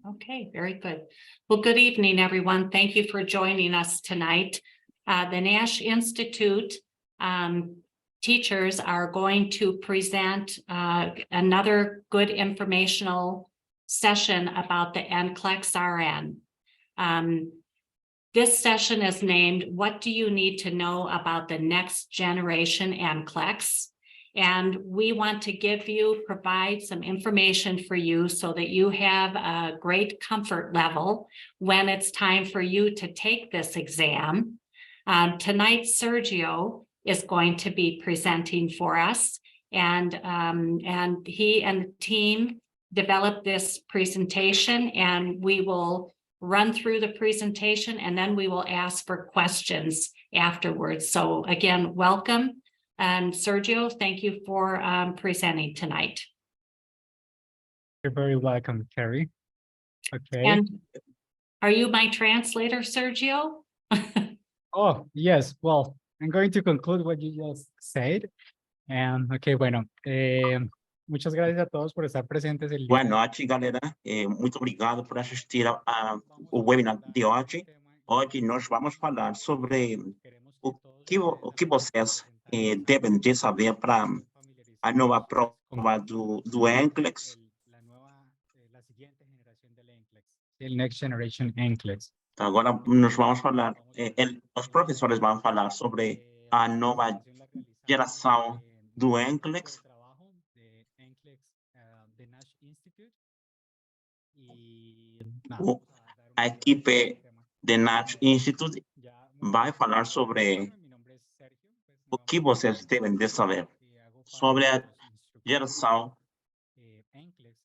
Okay, very good. Well, good evening, everyone. Thank you for joining us tonight. The Nash Institute teachers are going to present another good informational session about the NCLEX RN. This session is named, What Do You Need to Know About the Next Generation NCLEX? And we want to provide some information for you so that you have a great comfort level when it's time for you to take this exam. Tonight, Sergio is going to be presenting for us, and he and the team developed this presentation, and we will run through the presentation and then we will ask for questions afterwards. So again, welcome. And Sergio, thank you for presenting tonight. You're very welcome, Carrie. Okay. And are you my translator, Sergio? Oh, yes. Well, I'm going to conclude what you just said. Okay, bueno. Muchas gracias a todos por estar presentes el día. Boa noite, galera. Muito obrigado por assistir ao webinar de hoje. Hoje nós vamos falar sobre o que vocês devem de saber para a nova prova do NCLEX. El Next Generation NCLEX. Agora nós vamos falar, os professores vão falar sobre a nova geração do NCLEX. A equipe do Next Institute vai falar sobre o que vocês devem de saber sobre a geração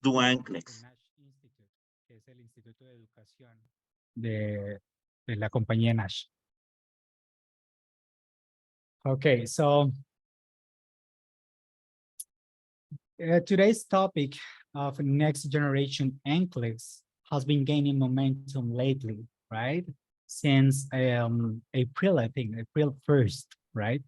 do NCLEX. De la compañía Nash. Okay, so today's topic of Next Generation NCLEX has been gaining momentum lately, right? Since April, I think, April 1st, right?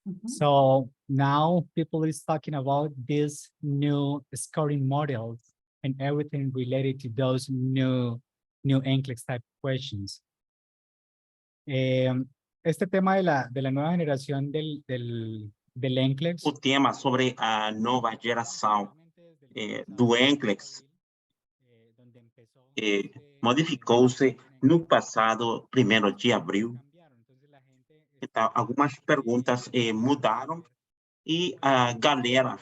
Mm-hmm. So now people is talking about this new scoring models and everything related to those new NCLEX type questions. Este tema de la nueva generación del NCLEX. O tema sobre a nova geração do NCLEX modificou-se no passado 1º de abril. Então, algumas perguntas mudaram e a galera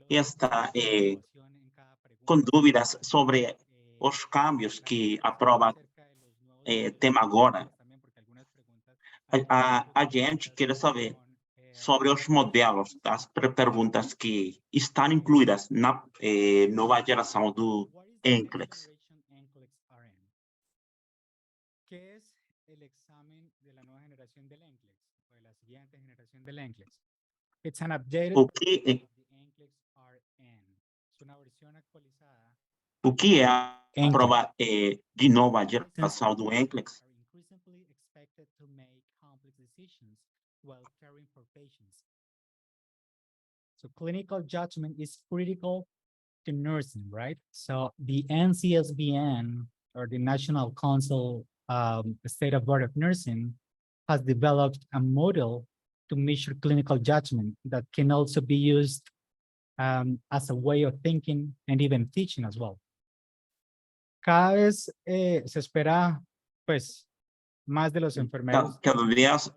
está com dúvidas sobre os câmbios que a prova tem agora. A gente quer saber sobre os modelos das perguntas que estão incluídas na nova geração do NCLEX. ¿Qué es el examen de la nueva generación del NCLEX o de la siguiente generación del NCLEX? It's an updated O que é una versión actualizada. O que é a prova de nova geração do NCLEX? So clinical judgment is critical to nursing, right? So the NCSBN, or the National Council State of Board of Nursing, has developed a model to measure clinical judgment that can also be used as a way of thinking and even teaching as well. Cada vez se espera, pues, más de los enfermeros. Cada vez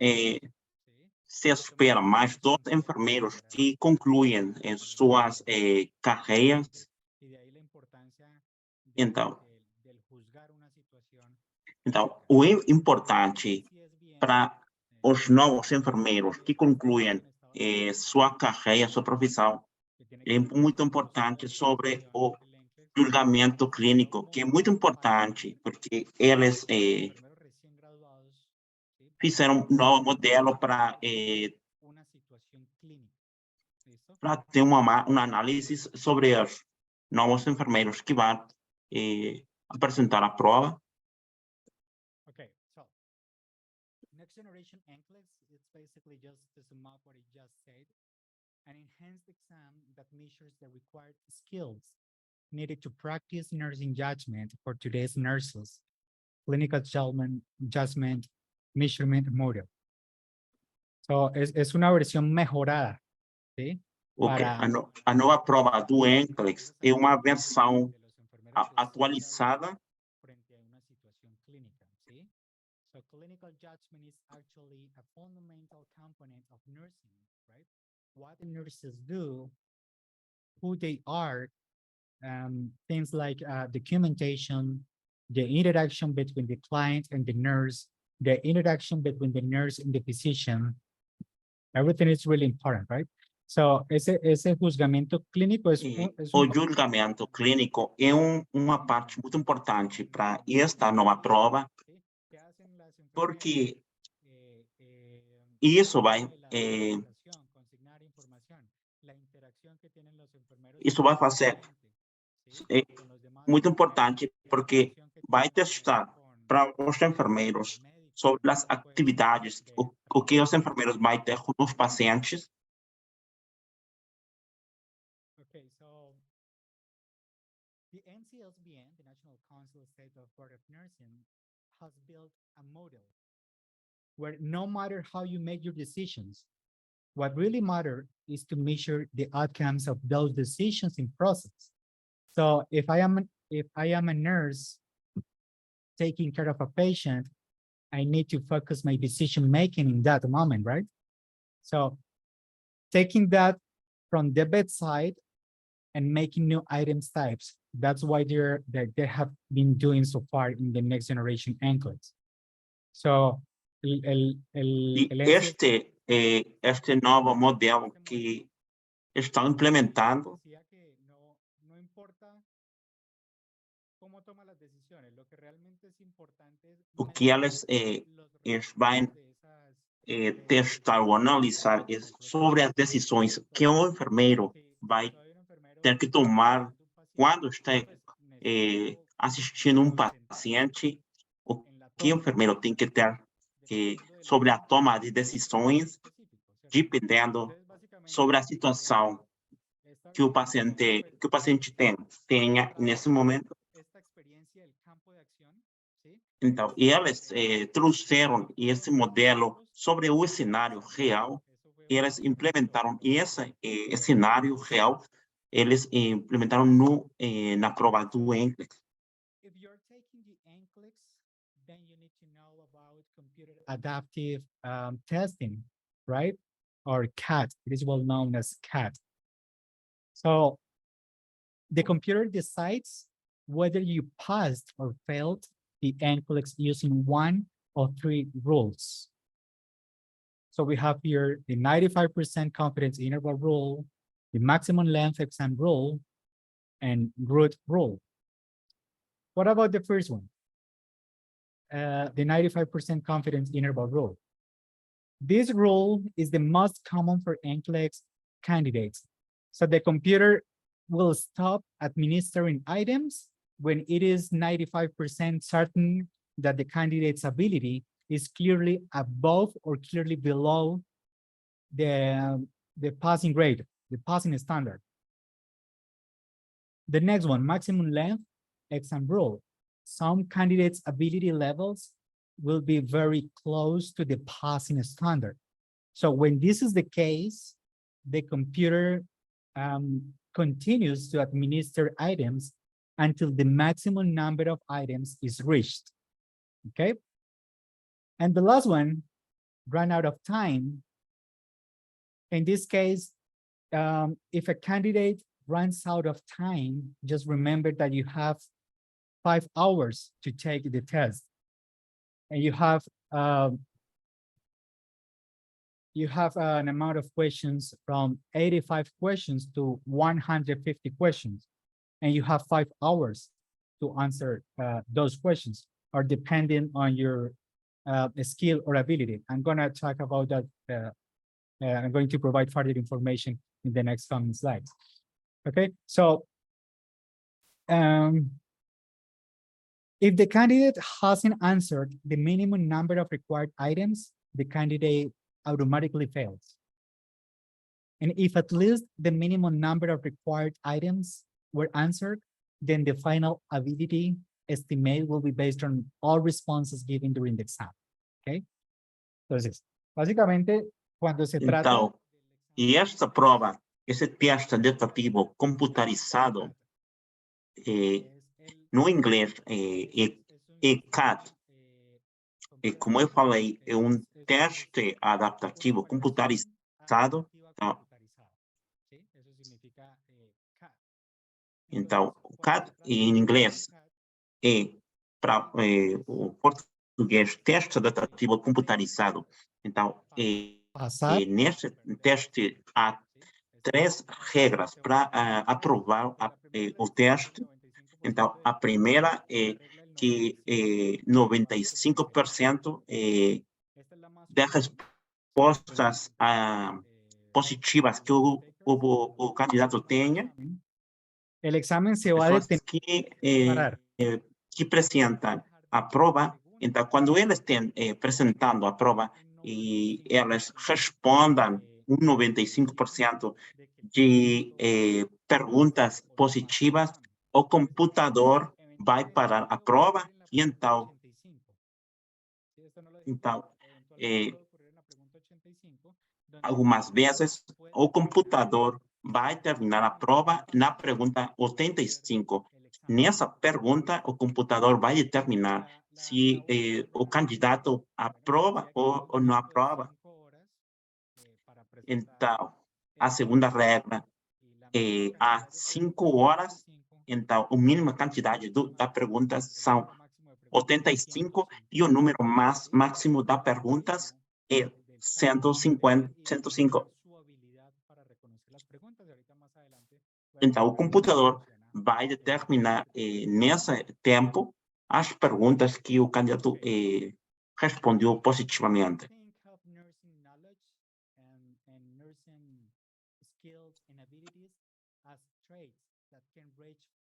se espera mais dos enfermeiros que concluem suas carreiras. Então, o importante para os novos enfermeiros que concluem sua carreira, sua profissão, é muito importante sobre o julgamento clínico, que é muito importante, porque eles fizeram um novo modelo para ter uma análise sobre os novos enfermeiros que vão apresentar a prova. Okay, so Next Generation NCLEX is basically just to sum up what I just said, an enhanced exam that measures the required skills needed to practice nursing judgment for today's nurses, clinical judgment, measurement model. So, es una versión mejorada, ¿sí? Ok, Para a nova prova do NCLEX é uma versão atualizada. frente a una situación clínica, ¿sí? So clinical judgment is actually a fundamental component of nursing, right? What the nurses do, who they are, things like documentation, the interaction between the client and the nurse, the interaction between the nurse and the physician, everything is really important, right? So ese juzgamiento clínico es, es O julgamento clínico é uma parte muito importante para esta nova prova, porque isso vai fazer muito importante, porque vai testar para os enfermeiros sobre as atividades, o que os enfermeiros vão ter com os pacientes. Okay, so the NCLEX, the National Council State of Board of Nursing, has built a model where no matter how you make your decisions, what really matters is to measure the outcomes of those decisions in process. So if I am a nurse taking care of a patient, I need to focus my decision making in that moment, right? So taking that from the bedside and making new items types. That's why they have been doing so far in the Next Generation NCLEX. So Este novo modelo que estão implementando no importa cómo toma las decisiones, lo que realmente es importante es o que eles vão testar ou analisar sobre as decisões que o enfermeiro vai ter que tomar quando está assistindo um paciente, o que o enfermeiro tem que ter sobre a toma de decisões, dependendo sobre a situação que o paciente tenha nesse momento. Então, eles trouxeram esse modelo sobre o cenário real, eles implementaram esse cenário real, eles implementaram na prova do NCLEX. If you're taking the NCLEX, then you need to know about computer adaptive testing, right? Or CAT, it is well known as CAT. So the computer decides whether you passed or failed the NCLEX using one of three rules. So we have here the 95% confidence interval rule, the maximum length exam rule, and root rule. What about the first one? The 95% confidence interval rule. This rule is the most common for NCLEX candidates. So the computer will stop administering items when it is 95% certain that the candidate's ability is clearly above or clearly below the passing grade, the passing standard. The next one, maximum length exam rule. Some candidates' ability levels will be very close to the passing standard. So when this is the case, the computer continues to administer items until the maximum number of items is reached, okay? And the last one, run out of time. In this case, if a candidate runs out of time, just remember that you have 5 hours to take the test. And you have an amount of questions from 85 questions to 150 questions. And you have 5 hours to answer those questions, or depending on your skill or ability. I'm gonna talk about that. I'm going to provide further information in the next coming slides. Okay, so if the candidate hasn't answered the minimum number of required items, the candidate automatically fails. And if at least the minimum number of required items were answered, then the final ability estimate will be based on all responses given during the exam. Okay. Entonces, básicamente, cuando se trata. Então, e esta prova, esse teste adaptativo computarizado, no inglês, é CAD. E como eu falei, é um teste adaptativo computarizado. Então, o CAD em inglês é para o português teste adaptativo computarizado. Então, neste teste há 3 regras para aprovar o teste. Então, a primeira é que 95% de respostas positivas que o candidato tenha, el examen se va a pessoas que apresentam a prova. Então, quando eles estão apresentando a prova e elas respondam 95% de perguntas positivas, o computador vai parar a prova e então algumas vezes o computador vai terminar a prova na pergunta 85. Nessa pergunta, o computador vai determinar se o candidato aprova ou não aprova. Então, a segunda regra é há 5 horas. Então, a mínima quantidade da pergunta são 85 e o número máximo da perguntas é 105. Então, o computador vai determinar nesse tempo as perguntas que o candidato respondeu positivamente.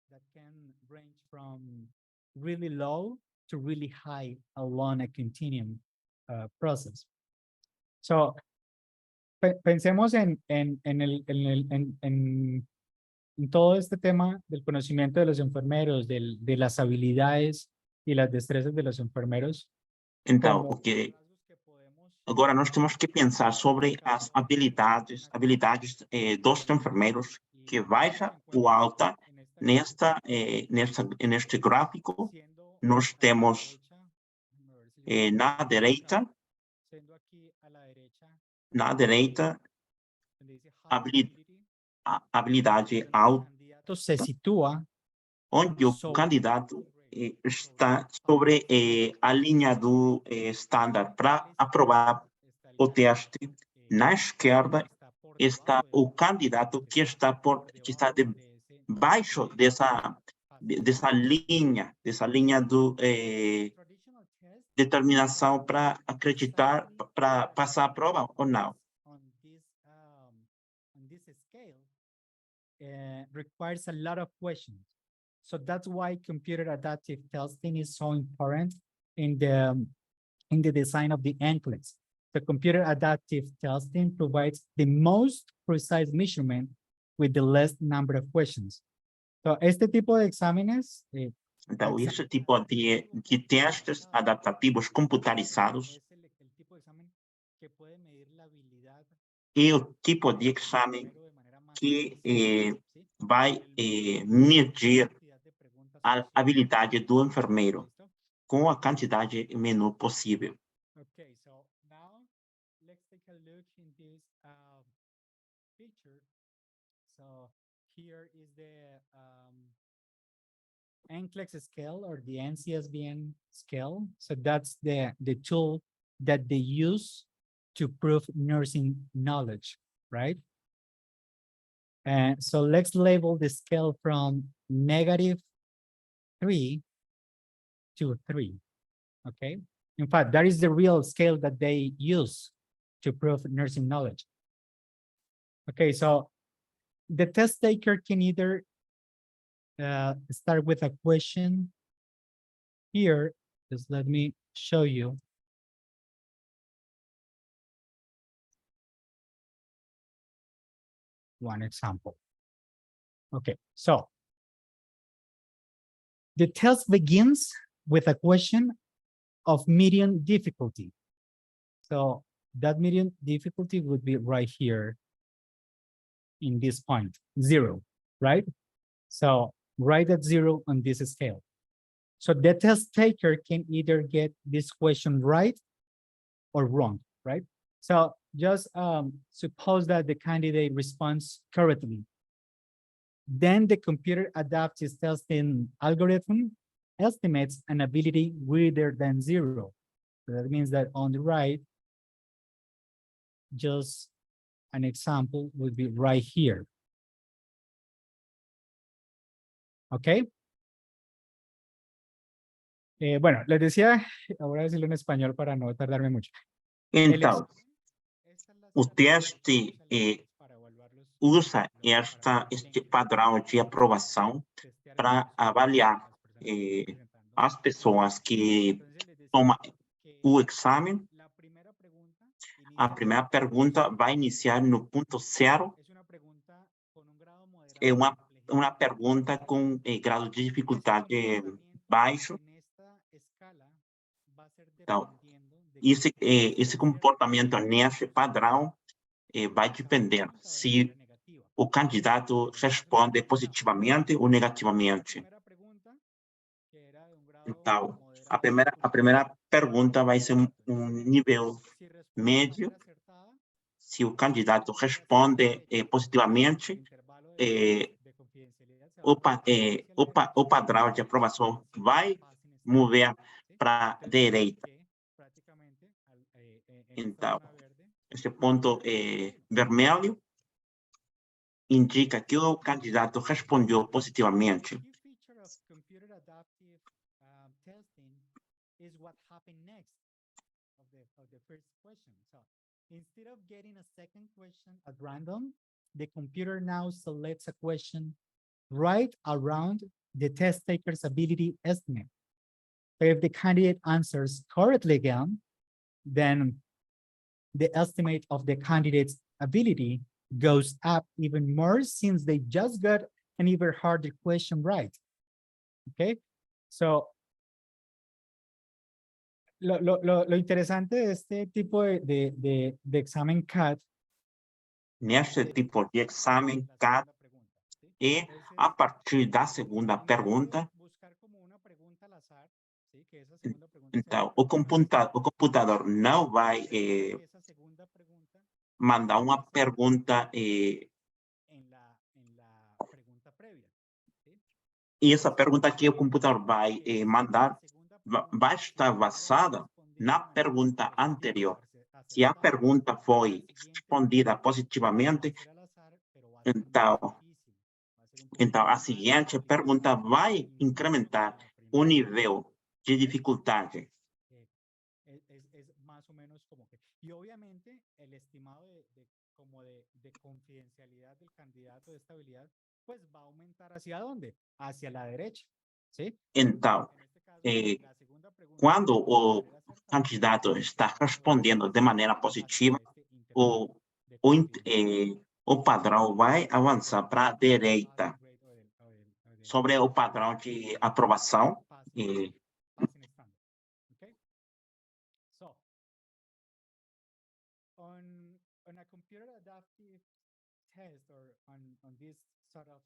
That can range from really low to really high along a continuum process. So, pensemos en todo este tema del conocimiento de los enfermeros, de las habilidades y las destrezas de los enfermeros. Então, agora nós temos que pensar sobre as habilidades dos enfermeiros que baixa ou alta. Neste gráfico, nós temos na direita, habilidade alta, se situa onde o candidato está sobre a linha do estándar para aprovar o teste. Na esquerda está o candidato que está debaixo dessa linha do determinação para acreditar, para passar a prova ou não. Requires a lot of questions. So that's why computer adaptive testing is so important in the design of the NCLEX. The computer adaptive testing provides the most precise measurement with the least number of questions. So, este tipo de exámenes. Então, esse tipo de testes adaptativos computarizados é o tipo de exame que vai medir a habilidade do enfermeiro com a quantidade menor possível. Okay, so now let's take a look in this picture. So here is the NCLEX scale or the NCSBN scale. So that's the tool that they use to prove nursing knowledge, right? And so let's label the scale from -3 to 3, okay? In fact, that is the real scale that they use to prove nursing knowledge. Okay, so the test taker can either start with a question here. Just let me show you. One example. Okay, so The test begins with a question of medium difficulty. So that medium difficulty would be right here in this point, 0, right? So right at 0 on this scale. So the test taker can either get this question right or wrong, right? So just suppose that the candidate responds correctly. Then the computer adaptive testing algorithm estimates an ability greater than 0. So that means that on the right, just an example would be right here. Okay. Bueno, les decía, ahora decirlo en español para no tardarme mucho. Então, o teste usa este padrão de aprovação para avaliar as pessoas que tomam o exame. A primeira pergunta vai iniciar no ponto 0. É uma pergunta com grau de dificuldade baixo. Então, esse comportamento nesse padrão vai depender se o candidato responde positivamente ou negativamente. Então, a primeira pergunta vai ser um nível médio. Se o candidato responde positivamente, o padrão de aprovação vai mover para a direita. Então, esse ponto vermelho indica que o candidato respondeu positivamente. Instead of getting a second question at random, the computer now selects a question right around the test taker's ability estimate. So if the candidate answers correctly again, then the estimate of the candidate's ability goes up even more since they just got an even harder question right. Okay, so lo interesante de este tipo de examen CAT. Neste tipo de exame CAT, é a partir da segunda pergunta. Então, o computador não vai mandar uma pergunta e essa pergunta que o computador vai mandar vai estar basada na pergunta anterior. Se a pergunta foi respondida positivamente, então a seguinte pergunta vai incrementar o nível de dificuldade. Y obviamente el estimado de confidencialidad del candidato de estabilidad, pues va a aumentar ¿hacia dónde? Hacia la derecha, ¿sí? Então, quando o candidato está respondendo de maneira positiva, o padrão vai avançar para a direita. Sobre o padrão de aprovação, on a computer adaptive test or on this sort of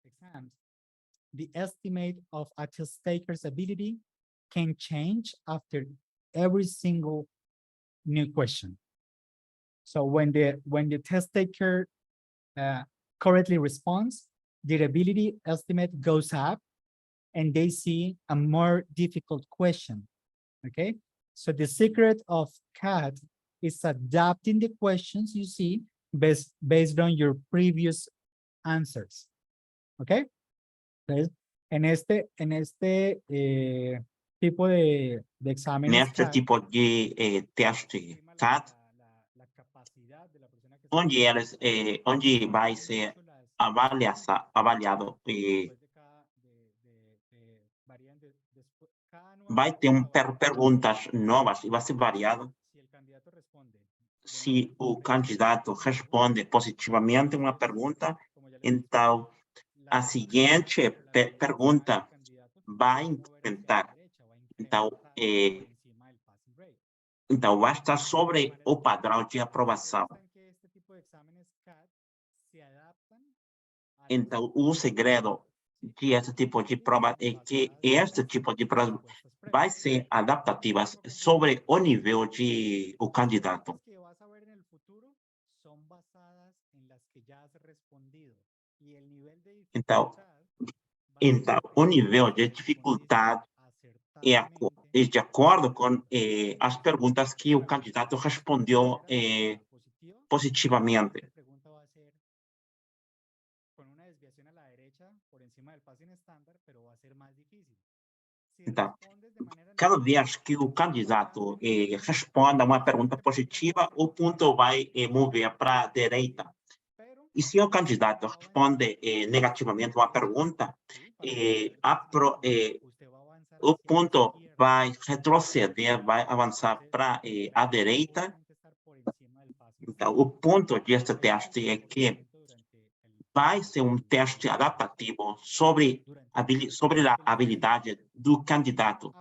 exams, the estimate of a test taker's ability can change after every single new question. So when the test taker correctly responds, their ability estimate goes up and they see a more difficult question, okay? So the secret of CAT is adapting the questions you see based on your previous answers, okay? Entonces, en este tipo de exámenes neste CAT, tipo de teste CAT, onde vai ser avaliado, vai ter perguntas novas e vai ser variado. Se o candidato responde positivamente uma pergunta, então a seguinte pergunta vai incrementar. Então, vai estar sobre o padrão de aprovação. Então, o segredo de esse tipo de prova é que este tipo de prova vai ser adaptativas sobre o nível de o candidato. Então, o nível de dificuldade é de acordo com as perguntas que o candidato respondeu positivamente. Então, cada vez que o candidato responda uma pergunta positiva, o ponto vai mover para a direita. E se o candidato responde negativamente uma pergunta, o ponto vai retroceder, vai avançar para a direita. Então, o ponto deste teste é que vai ser um teste adaptativo sobre a habilidade do candidato.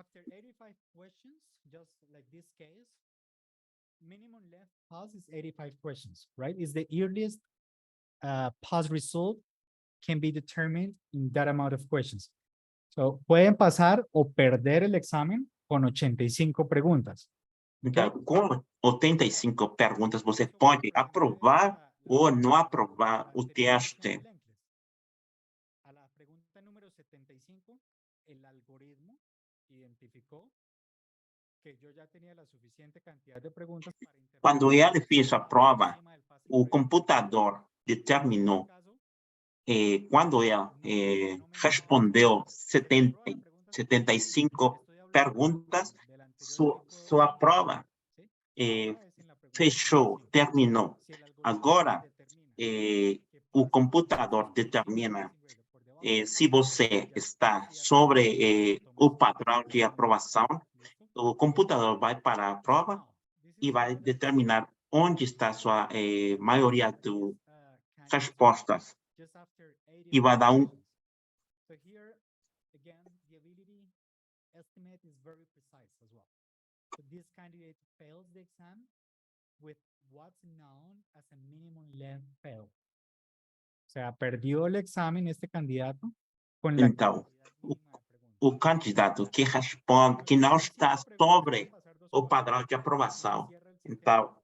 Minimum left pause is 85 questions, right? Is the earliest pause result can be determined in that amount of questions. So, pueden pasar o perder el examen con 85 preguntas. Então, com 85 perguntas, você pode aprovar ou não aprovar o teste. A la pregunta número 75, el algoritmo identificó que yo ya tenía la suficiente cantidad de preguntas para Quando ele fez a prova, o computador determinou, quando ele respondeu 75 perguntas, sua prova fechou, terminou. Agora, o computador determina se você está sobre o padrão de aprovação. O computador vai para a prova e vai determinar onde está a sua maioria de respostas. E vai dar um. So here, again, the ability estimate is very precise as well. So this candidate fails the exam with what's known as a minimum length fail. O sea, perdió el examen este candidato con la Então, o candidato que responde, que não está sobre o padrão de aprovação. Então,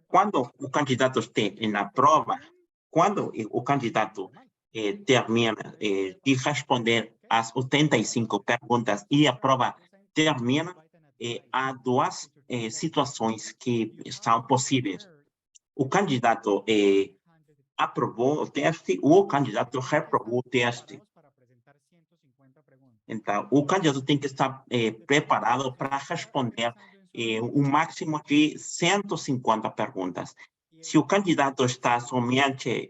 quando o candidato está na prova, quando o candidato termina de responder as 85 perguntas e a prova termina, há duas situações que são possíveis. O candidato aprovou o teste ou o candidato reprovou o teste. Então, o candidato tem que estar preparado para responder um máximo de 150 perguntas. Se o candidato está somente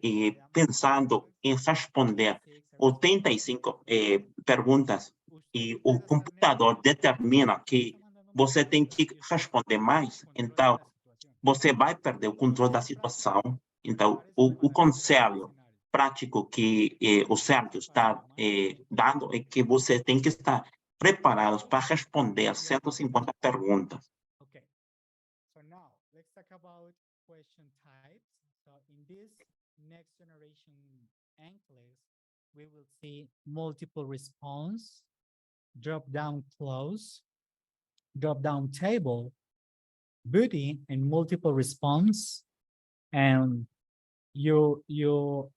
pensando em responder 85 perguntas e o computador determina que você tem que responder mais, então você vai perder o controle da situação. Então, o conselho prático que o Sérgio está dando é que você tem que estar preparado para responder 150 perguntas. Okay. So now, let's talk about question types. So in this next generation NCLEX, we will see multiple response, drop-down clause, drop-down table, booty, and multiple response. And you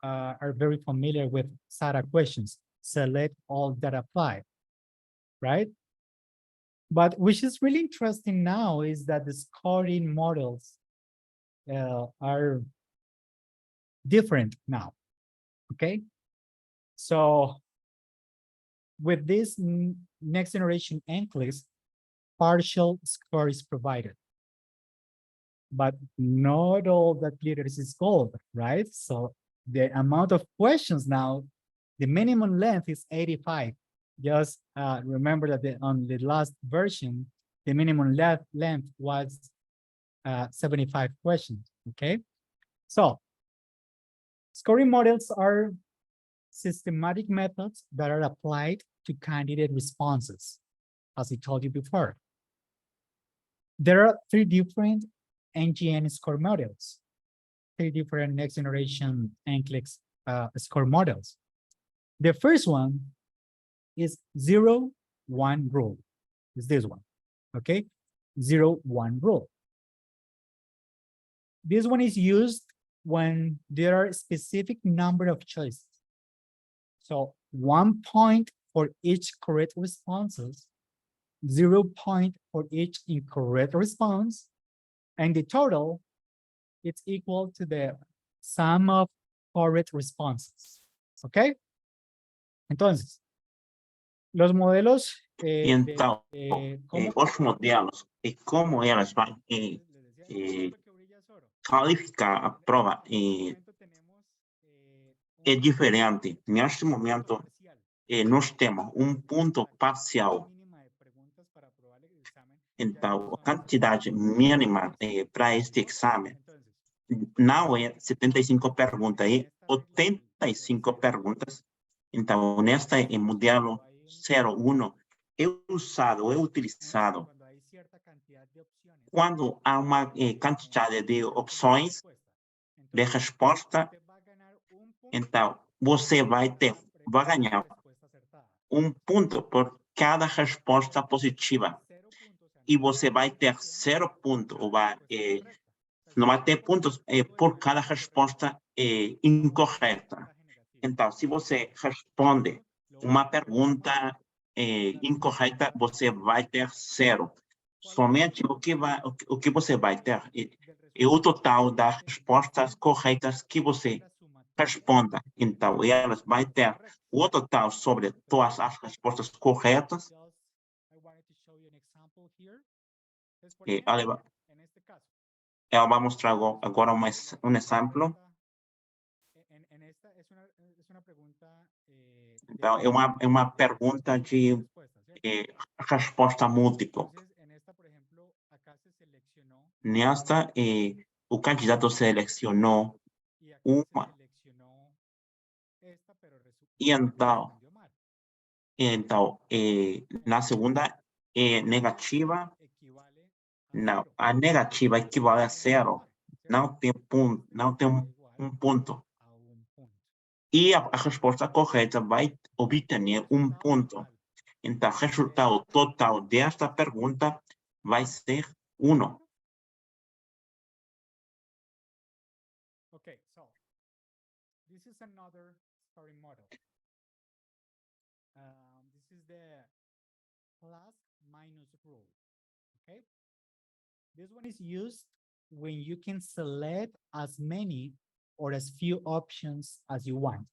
are very familiar with SATA questions. Select all that apply, right? But which is really interesting now is that the scoring models are different now, okay? So with this next generation NCLEX, partial score is provided. But not all that glitters is gold, right? So the amount of questions now, the minimum length is 85. Just remember that on the last version, the minimum length was 75 questions, okay? So scoring models are systematic methods that are applied to candidate responses, as I told you before. There are 3 different NGN score models, 3 different next generation NCLEX score models. The first one is 0-1 rule. Is this one, okay? 0-1 rule. This one is used when there are a specific number of choices. So 1 point for each correct responses, 0 point for each incorrect response, and the total, it's equal to the sum of correct responses. Okay? Entonces, los modelos E então, os modelos e como elas vão qualificar a prova é diferente. Neste momento, nós temos um ponto parcial. Então, a quantidade mínima para este exame não é 75 perguntas, é 85 perguntas. Então, neste modelo 01, é utilizado quando há uma quantidade de opções de resposta. Então, você vai ganhar 1 ponto por cada resposta positiva. E você vai ter 0 pontos, ou não vai ter pontos por cada resposta incorreta. Então, se você responde uma pergunta incorreta, você vai ter 0. Somente o que você vai ter é o total das respostas corretas que você responda. Então, elas vai ter o total sobre todas as respostas corretas. Ela vai mostrar agora um exemplo. Então, é uma pergunta de resposta múltipla. Nesta, o candidato selecionou uma. E então, na segunda é negativa. Não, a negativa equivale a 0. Não tem um ponto. E a resposta correta vai obter 1 ponto. Então, o resultado total desta pergunta vai ser 1. Okay, so this is another scoring model. This is the plus-minus rule. Okay, this one is used when you can select as many or as few options as you want.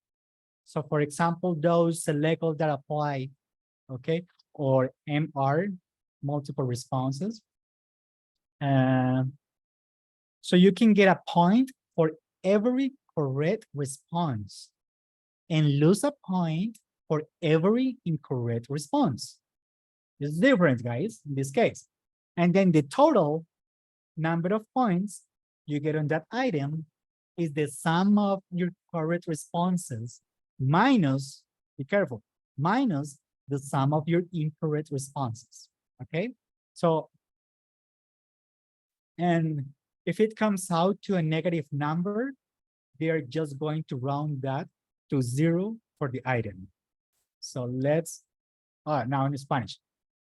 So, for example, those select all that apply, okay, or MR, multiple responses. So you can get a point for every correct response and lose a point for every incorrect response. It's different, guys, in this case. And then the total number of points you get on that item is the sum of your correct responses minus, be careful, minus the sum of your incorrect responses, okay? So, and if it comes out to a negative number, they are just going to round that to 0 for the item. So let's, now in Spanish.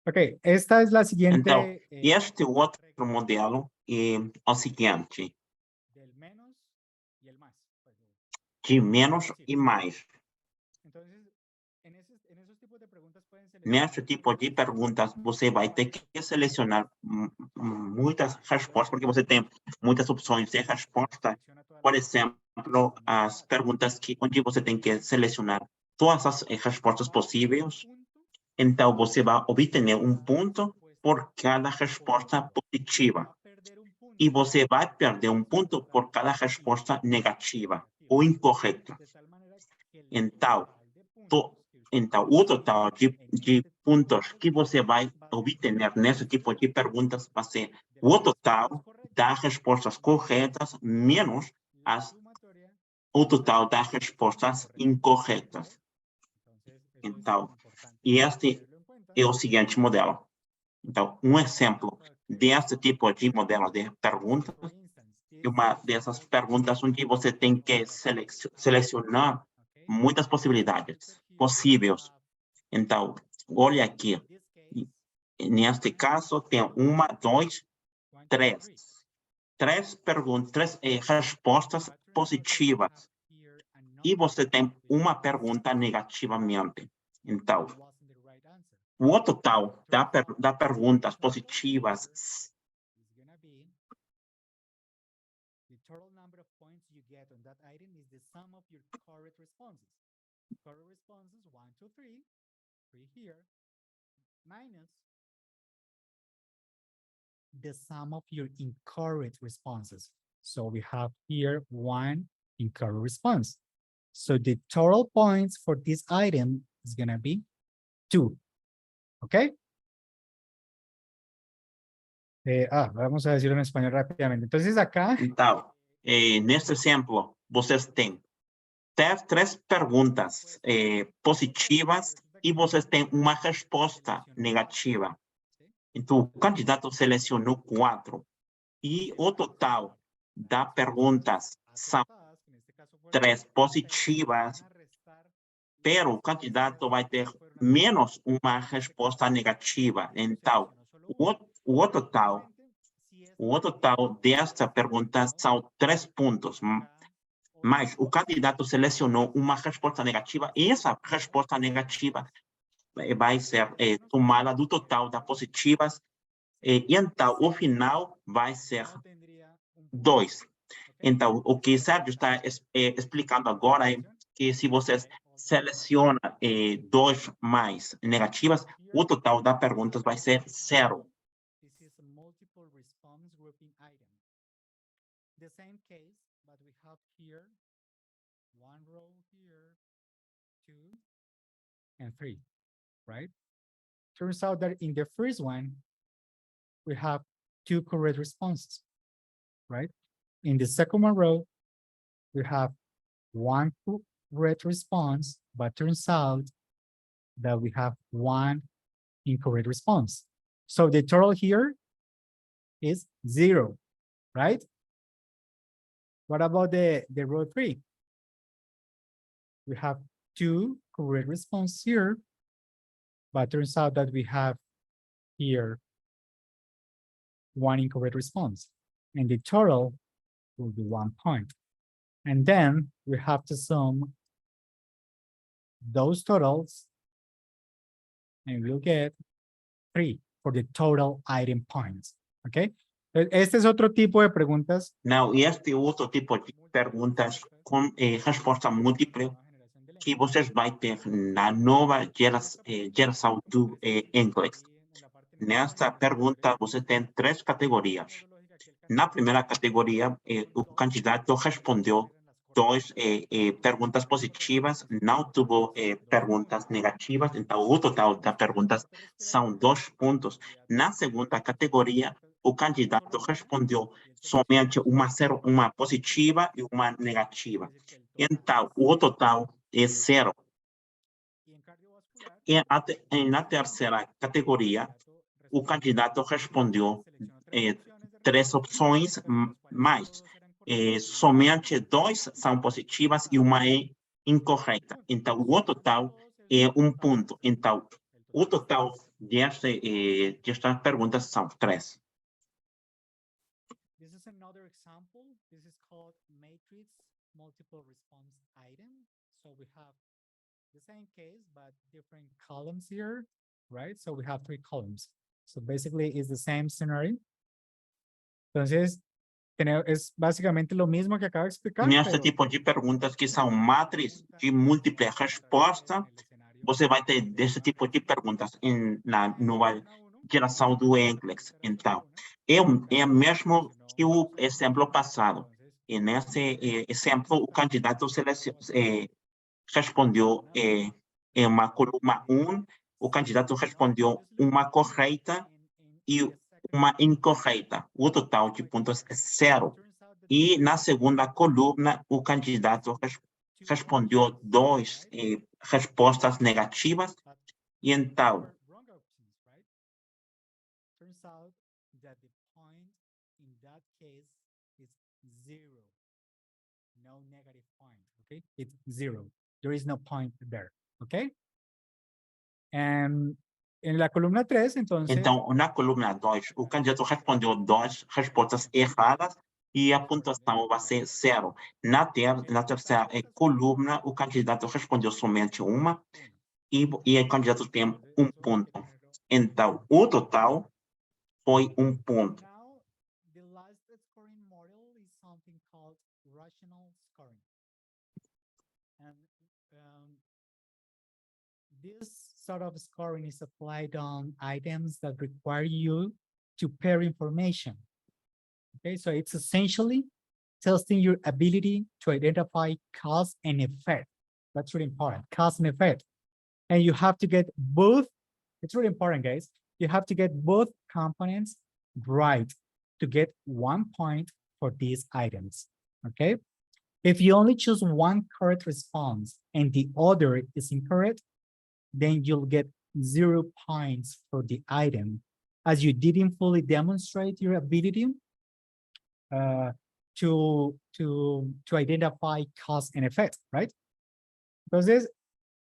Okay, esta es la siguiente. Então, este outro modelo é o seguinte. De menos e mais. Neste tipo de perguntas, você vai ter que selecionar muitas respostas, porque você tem muitas opções de resposta. Por exemplo, as perguntas onde você tem que selecionar todas as respostas possíveis. Então, você vai obter 1 ponto por cada resposta positiva. E você vai perder 1 ponto por cada resposta negativa ou incorreta. Então, o total de pontos que você vai obter nesse tipo de perguntas vai ser o total das respostas corretas menos as o total das respostas incorretas. Então, e este é o seguinte modelo. Então, um exemplo desse tipo de modelo de perguntas é uma dessas perguntas onde você tem que selecionar muitas possibilidades possíveis. Então, olha aqui. Neste caso, tem uma, dois, três. Três perguntas, respostas positivas. E você tem uma pergunta negativamente. Então, o total da perguntas positivas the total number of points you get on that item is the sum of your correct responses. Correct responses, 1, 2, 3, 3 here, minus the sum of your incorrect responses. So we have here 1 incorrect response. So the total points for this item is gonna be 2. Okay? Vamos a decirlo en español rápidamente. Entonces acá. Então, neste exemplo, vocês têm três perguntas positivas e vocês têm uma resposta negativa. Então, o candidato selecionou 4 e o total das perguntas são 3 positivas, pero o candidato vai ter menos uma resposta negativa. Então, o total desta pergunta são 3 pontos, mas o candidato selecionou uma resposta negativa e essa resposta negativa vai ser tomada do total das positivas e então o final vai ser 2. Então, o que Sérgio está explicando agora é que se vocês selecionam 2 mais negativas, o total das perguntas vai ser 0. This is a multiple response grouping item. The same case, but we have here 1 row here, 2, and 3, right? Turns out that in the first one, we have 2 correct responses, right? In the second one row, we have 1 correct response, but turns out that we have 1 incorrect response. So the total here is 0, right? What about the row 3? We have 2 correct responses here, but turns out that we have here 1 incorrect response, and the total will be 1 point. And then we have to sum those totals, and we'll get 3 for the total item points, okay? Este es otro tipo de preguntas. Não, este é outro tipo de perguntas com resposta múltipla que vocês vão ter na nova geração do NCLEX. Nesta pergunta, você tem 3 categorias. Na primeira categoria, o candidato respondeu 2 perguntas positivas, não teve perguntas negativas, então o total das perguntas são 2 pontos. Na segunda categoria, o candidato respondeu somente uma positiva e uma negativa. Então, o total é 0. E na terceira categoria, o candidato respondeu 3 opções, mas somente 2 são positivas e uma é incorreta. Então, o total é 1 ponto. Então, o total destas perguntas são 3. This is another example. This is called matrix multiple response item. So we have the same case, but different columns here, right? So we have 3 columns. So basically it's the same scenario. Entonces, es básicamente lo mismo que acabo de explicar. Neste tipo de perguntas que são matriz de múltipla resposta, você vai ter desse tipo de perguntas na nova geração do NCLEX. Então, é mesmo que o exemplo passado. E nesse exemplo, o candidato respondeu em uma coluna 1, o candidato respondeu uma correta e uma incorreta. O total de pontos é 0. E na segunda coluna, o candidato respondeu duas respostas negativas. E então, Turns out that the point in that case is zero. No negative point, okay? It's zero. There is no point there, okay? And en la columna 3, entonces, então, na coluna 2, o candidato respondeu duas respostas erradas e a pontuação vai ser zero. Na terceira coluna, o candidato respondeu somente uma e o candidato tem um ponto. Então, o total foi um ponto. now the last scoring model is something called rational scoring. And this sort of scoring is applied on items that require you to pair information. Okay, so it's essentially testing your ability to identify cause and effect. That's really important, cause and effect. And you have to get both, it's really important, guys. You have to get both components right to get 1 point for these items, okay? If you only choose one correct response and the other is incorrect, then you'll get 0 points for the item, as you didn't fully demonstrate your ability to identify cause and effect, right? Entonces,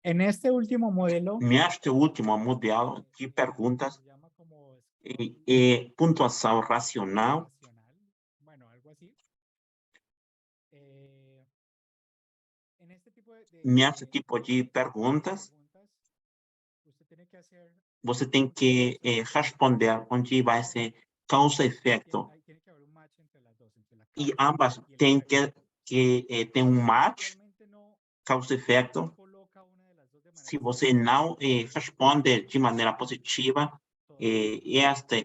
en este último modelo, Neste último modelo de perguntas, se llama como pontuação racional. Bueno, algo así. En este tipo Neste tipo de perguntas, usted tiene que hacer, você tem que responder onde vai ser causa e efeito. tiene que haber un match entre las dos, entre la E causa ambas y el têm efecto. que ter um match, Actualmente no causa e efeito. coloca una de las dos de manera Se você não responde de maneira positiva,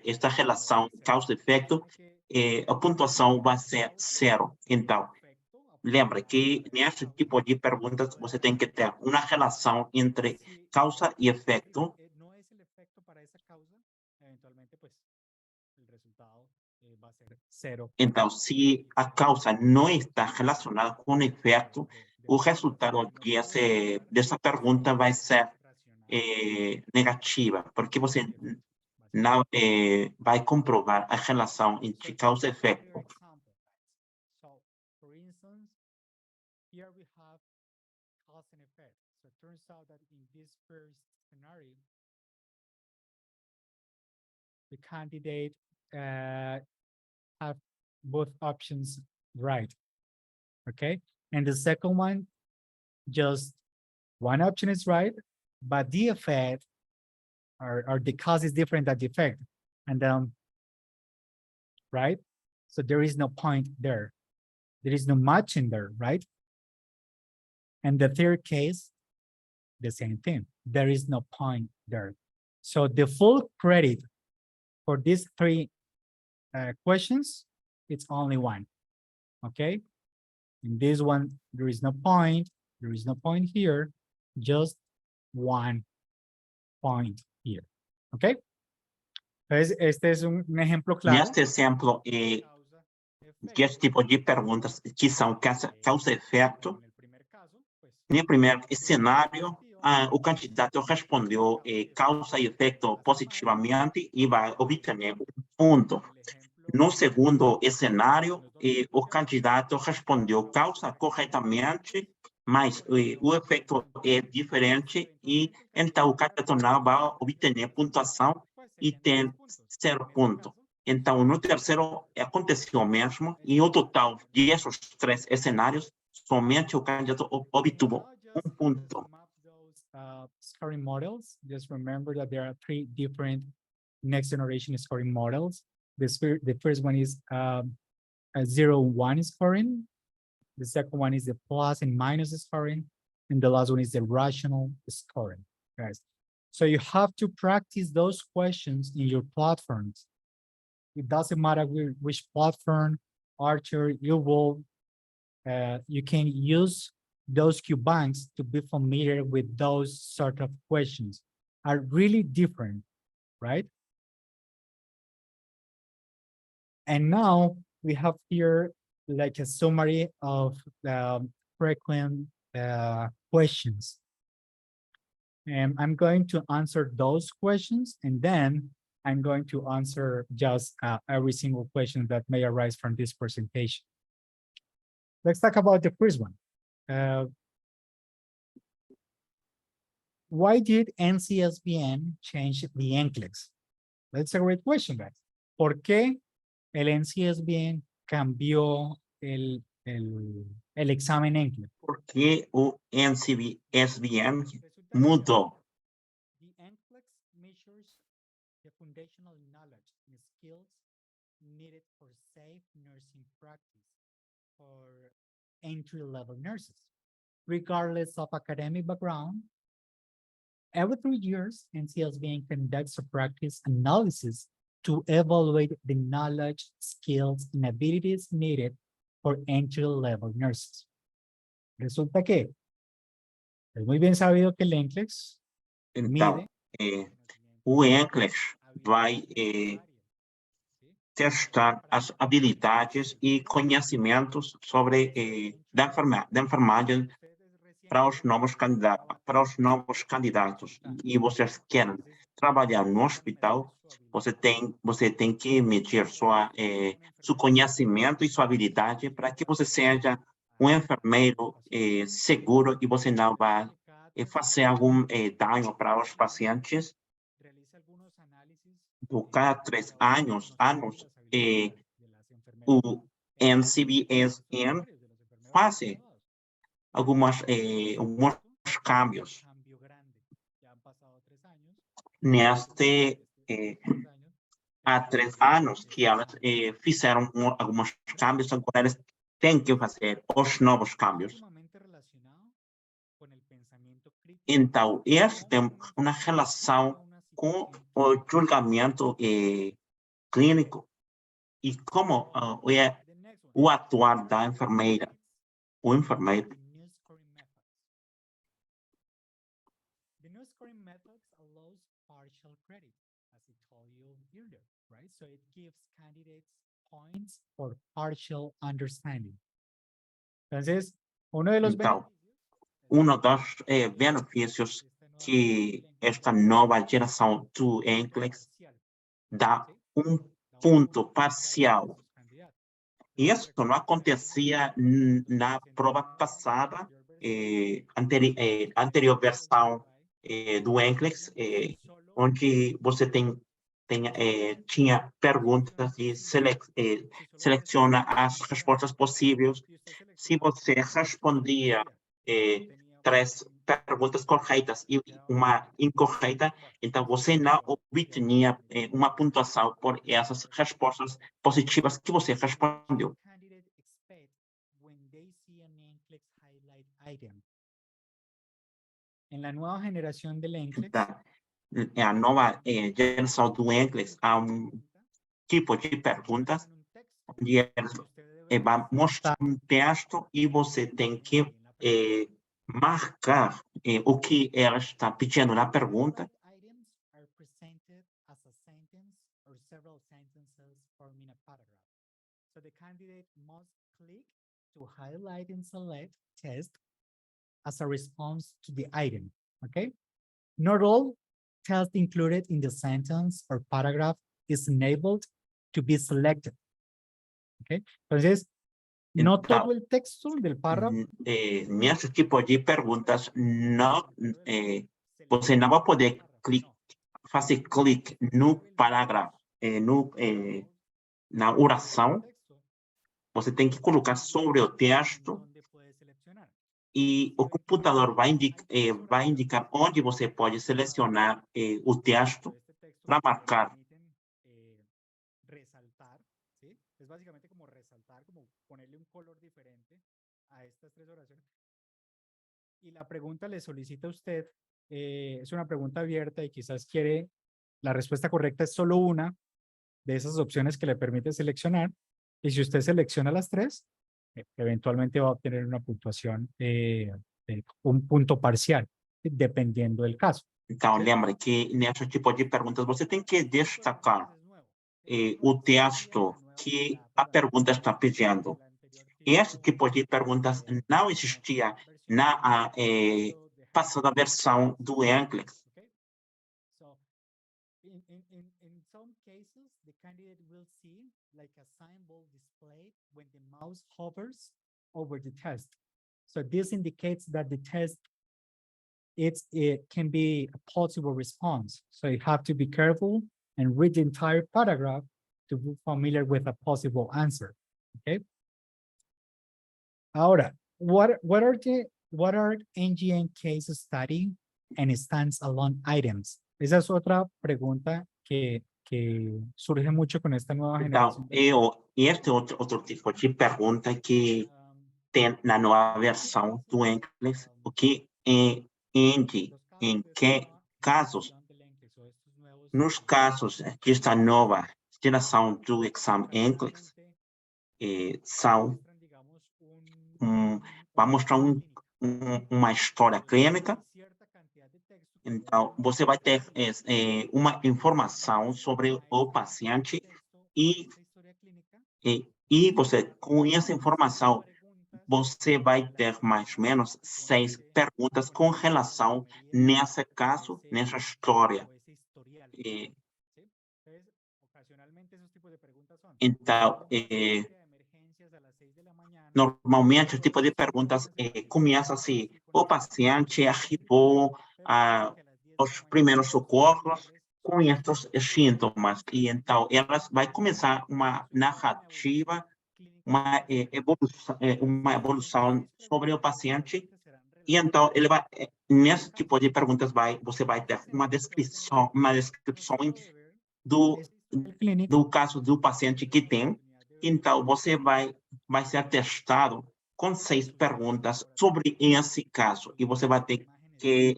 esta relação causa e efeito, a pontuação vai ser zero. Então, lembra que nesse tipo de perguntas você tem que ter uma relação entre causa e efeito. no es el efecto para esa causa, eventualmente pues el resultado va a ser cero. Então, se a causa não está relacionada com o efeito, o resultado dessa pergunta vai ser negativa, porque você não vai comprovar a relação entre causa e efeito. So, for instance, here we have cause and effect. So it turns out that in this first scenario, the candidate have both options right. Okay, and the second one, just one option is right, but the effect or the cause is different than the effect, and right. So there is no point there. There is no match in there, right? And the third case, the same thing. There is no point there. So the full credit for these three questions, it's only one, okay? In this one, there is no point. There is no point here, just 1 point here, okay? Entonces, este es un ejemplo claro. Neste exemplo, desse tipo de perguntas que são causa e efeito, no primeiro cenário, o candidato respondeu causa e efeito positivamente e vai obter um ponto. No segundo cenário, o candidato respondeu causa corretamente, mas o efeito é diferente e então o candidato não vai obter pontuação e tem 0 ponto. Então, no terceiro, aconteceu o mesmo, e o total desses 3 cenários, somente o candidato obteve 1 ponto. Scoring models, just remember that there are 3 different next generation scoring models. The first one is a 0-1 scoring. The second one is the plus and minus scoring. And the last one is the rational scoring, guys. So you have to practice those questions in your platforms. It doesn't matter which platform, Archer, you will, you can use those Q banks to be familiar with those sort of questions. Are really different, right? And now we have here like a summary of the frequent questions. And I'm going to answer those questions, and then I'm going to answer just every single question that may arise from this presentation. Let's talk about the first one. Why did NCSBN change the NCLEX? That's a great question, guys. ¿Por qué el NCSBN cambió el examen NCLEX? Porque o NCSBN mudou. The NCLEX measures the foundational knowledge and skills needed for safe nursing practice for entry-level nurses, regardless of academic background. Every 3 years, NCSBN conducts a practice analysis to evaluate the knowledge, skills, and abilities needed for entry-level nurses. Resulta que es muy bien sabido que el NCLEX Então, o NCLEX vai testar as habilidades e conhecimentos sobre da enfermagem para os novos candidatos. E vocês querem trabalhar no hospital, você tem que medir seu conhecimento e sua habilidade para que você seja um enfermeiro seguro e você não vai fazer algum dano para os pacientes. Por cada 3 anos, o NCBSN faz alguns cambios. Há 3 anos que elas fizeram alguns cambios, agora eles têm que fazer os novos cambios. Então, isso tem uma relação com o julgamento clínico e como o atuar da enfermeira, o enfermeiro. The new scoring methods allows partial credit, as I told you earlier, right? So it gives candidates points for partial understanding. Entonces, uno de los Então, dos benefícios que esta nova geração do NCLEX dá ponto parcial. Isso não acontecia na prova passada, anterior versão do NCLEX, onde você tinha perguntas e seleciona as respostas possíveis. Se você respondia 3 perguntas corretas e uma incorreta, então você não obtinha uma pontuação por essas respostas positivas que você respondeu. En la nueva generación del NCLEX, Então, a nova geração do NCLEX há tipo de perguntas onde eles vão mostrar texto e você tem que marcar o que ela está pedindo na pergunta. So the candidate must click to highlight and select test as a response to the item, okay? Not all text included in the sentence or paragraph is enabled to be selected, okay? Entonces, no todo el texto del párrafo. Nesse tipo de perguntas, você não vai poder fazer clique no parágrafo, na oração. Você tem que colocar sobre o texto e o computador vai indicar onde você pode selecionar o texto para marcar. Es básicamente como resaltar, como ponerle un color diferente a estas 3 oraciones. Y la pregunta le solicita a usted, es una pregunta abierta y quizás quiere, la respuesta correcta es solo una de esas opciones que le permite seleccionar. Y si usted selecciona las 3, eventualmente va a obtener una puntuación, un punto parcial, dependiendo del caso. Então, lembre que nesse tipo de perguntas você tem que destacar o texto que a pergunta está pedindo. esse tipo de perguntas não existia na passada versão do NCLEX. So in some cases, the candidate will see like a symbol displayed when the mouse hovers over the test. So this indicates that the test it can be a possible response. So you have to be careful and read the entire paragraph to be familiar with a possible answer. Okay. Ahora, what are NGN case study and standalone items? Esa es otra pregunta que surge mucho con esta nueva Então, generación. este outro tipo de pergunta que tem na nova versão do NCLEX, o que em que casos, nos casos desta nova geração do exame NCLEX, são vai mostrar uma história clínica. Então, você vai ter uma informação sobre o paciente e você, com essa informação, você vai ter mais ou menos 6 perguntas com relação nesse caso, nessa história. Então, normalmente, o tipo de perguntas começa assim: o paciente arribou aos primeiros socorros com estes sintomas. E então, elas vai começar uma narrativa, uma evolução sobre o paciente. E então, ele vai, nesse tipo de perguntas, você vai ter uma descrição do caso do paciente que tem. Então, você vai ser testado com 6 perguntas sobre esse caso. E você vai ter que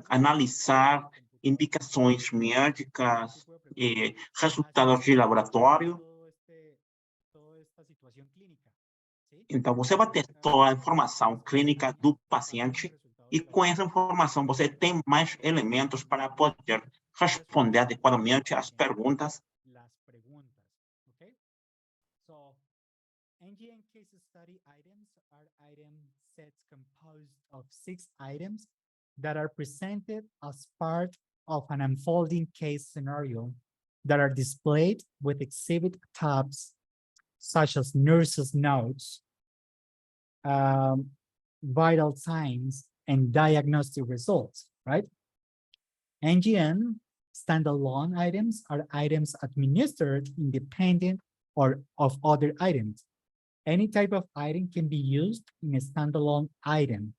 analisar indicações médicas, resultados de laboratório. Então, você vai ter toda a informação clínica do paciente e com essa informação você tem mais elementos para poder responder adequadamente às perguntas. So, NGN case study items are item sets composed of 6 items that are presented as part of an unfolding case scenario that are displayed with exhibit tabs such as nurses' notes, vital signs, and diagnostic results, right? NGN standalone items are items administered independent or of other items. Any type of item can be used in a standalone item.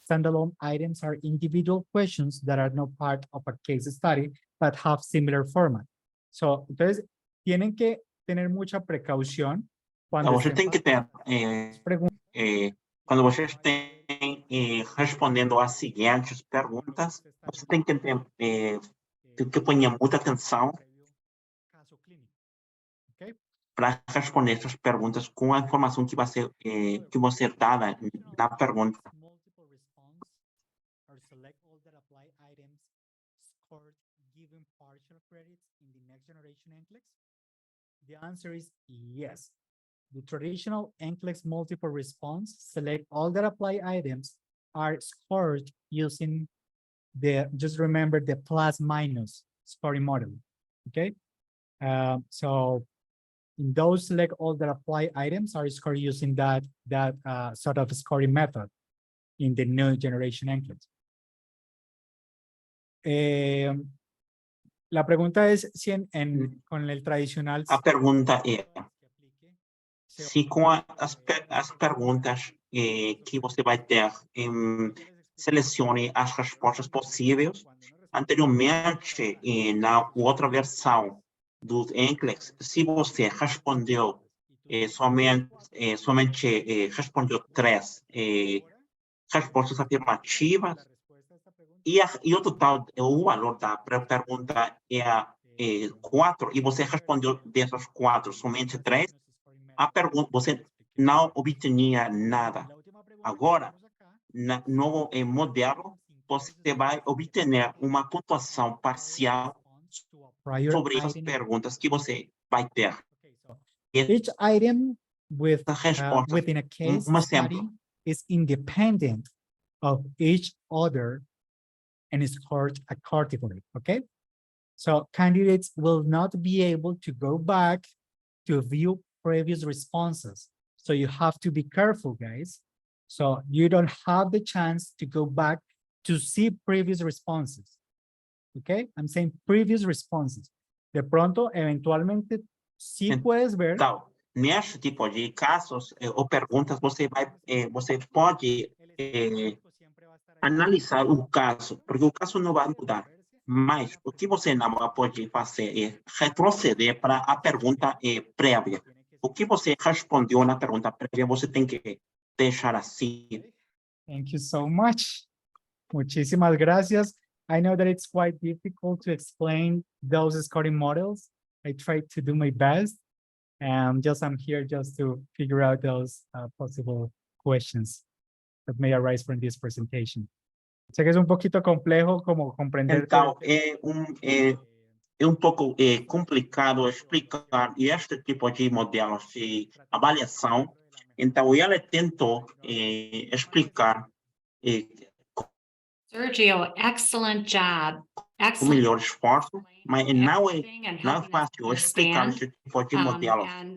Standalone items are individual questions that are not part of a case study, but have similar format. So, entonces, tienen que tener mucha precaución cuando Você tem que ter, quando você tem respondendo às seguintes perguntas, você tem que ter, que ponha muita atenção para responder essas perguntas com a informação que vai ser dada na pergunta. Next Generation NCLEX? The answer is yes. The traditional NCLEX multiple response, select all that apply items are scored using just remember the plus minus scoring model, okay? So in those select all that apply items are scored using that sort of scoring method in the new generation NCLEX. La pregunta es si con el tradicional. A pergunta é se com as perguntas que você vai ter, selecione as respostas possíveis. Anteriormente, na outra versão do NCLEX, se você respondeu somente respondeu 3 respostas afirmativas, e o total, o valor da pergunta é 4, e você respondeu dessas 4 somente 3, a pergunta, você não obtinha nada. Agora, no novo modelo, você vai obter uma pontuação parcial sobre essas perguntas que você vai ter. Each item with respostas. within a case exemplo. study is independent of each other and is scored accordingly, okay? So candidates will not be able to go back to view previous responses. So you have to be careful, guys. So you don't have the chance to go back to see previous responses. Okay, I'm saying previous responses. De pronto, eventualmente, sí puedes ver. Então, neste tipo de casos ou perguntas, você pode analisar o caso, porque o caso não vai mudar. Mas o que você não pode fazer é retroceder para a pergunta prévia. O que você respondeu na pergunta prévia, você tem que deixar assim. Thank you so much. Muchísimas gracias. I know that it's quite difficult to explain those scoring models. I tried to do my best. And I'm here just to figure out those possible questions that may arise from this presentation. Sé que es un poquito complejo como comprender. Então, é um pouco complicado explicar este tipo de modelos de avaliação. Então, ele tentou explicar Sergio, excellent job. o Excellent. melhor esforço, mas não é And não é helping us fácil explicar understand. este tipo de modelos. And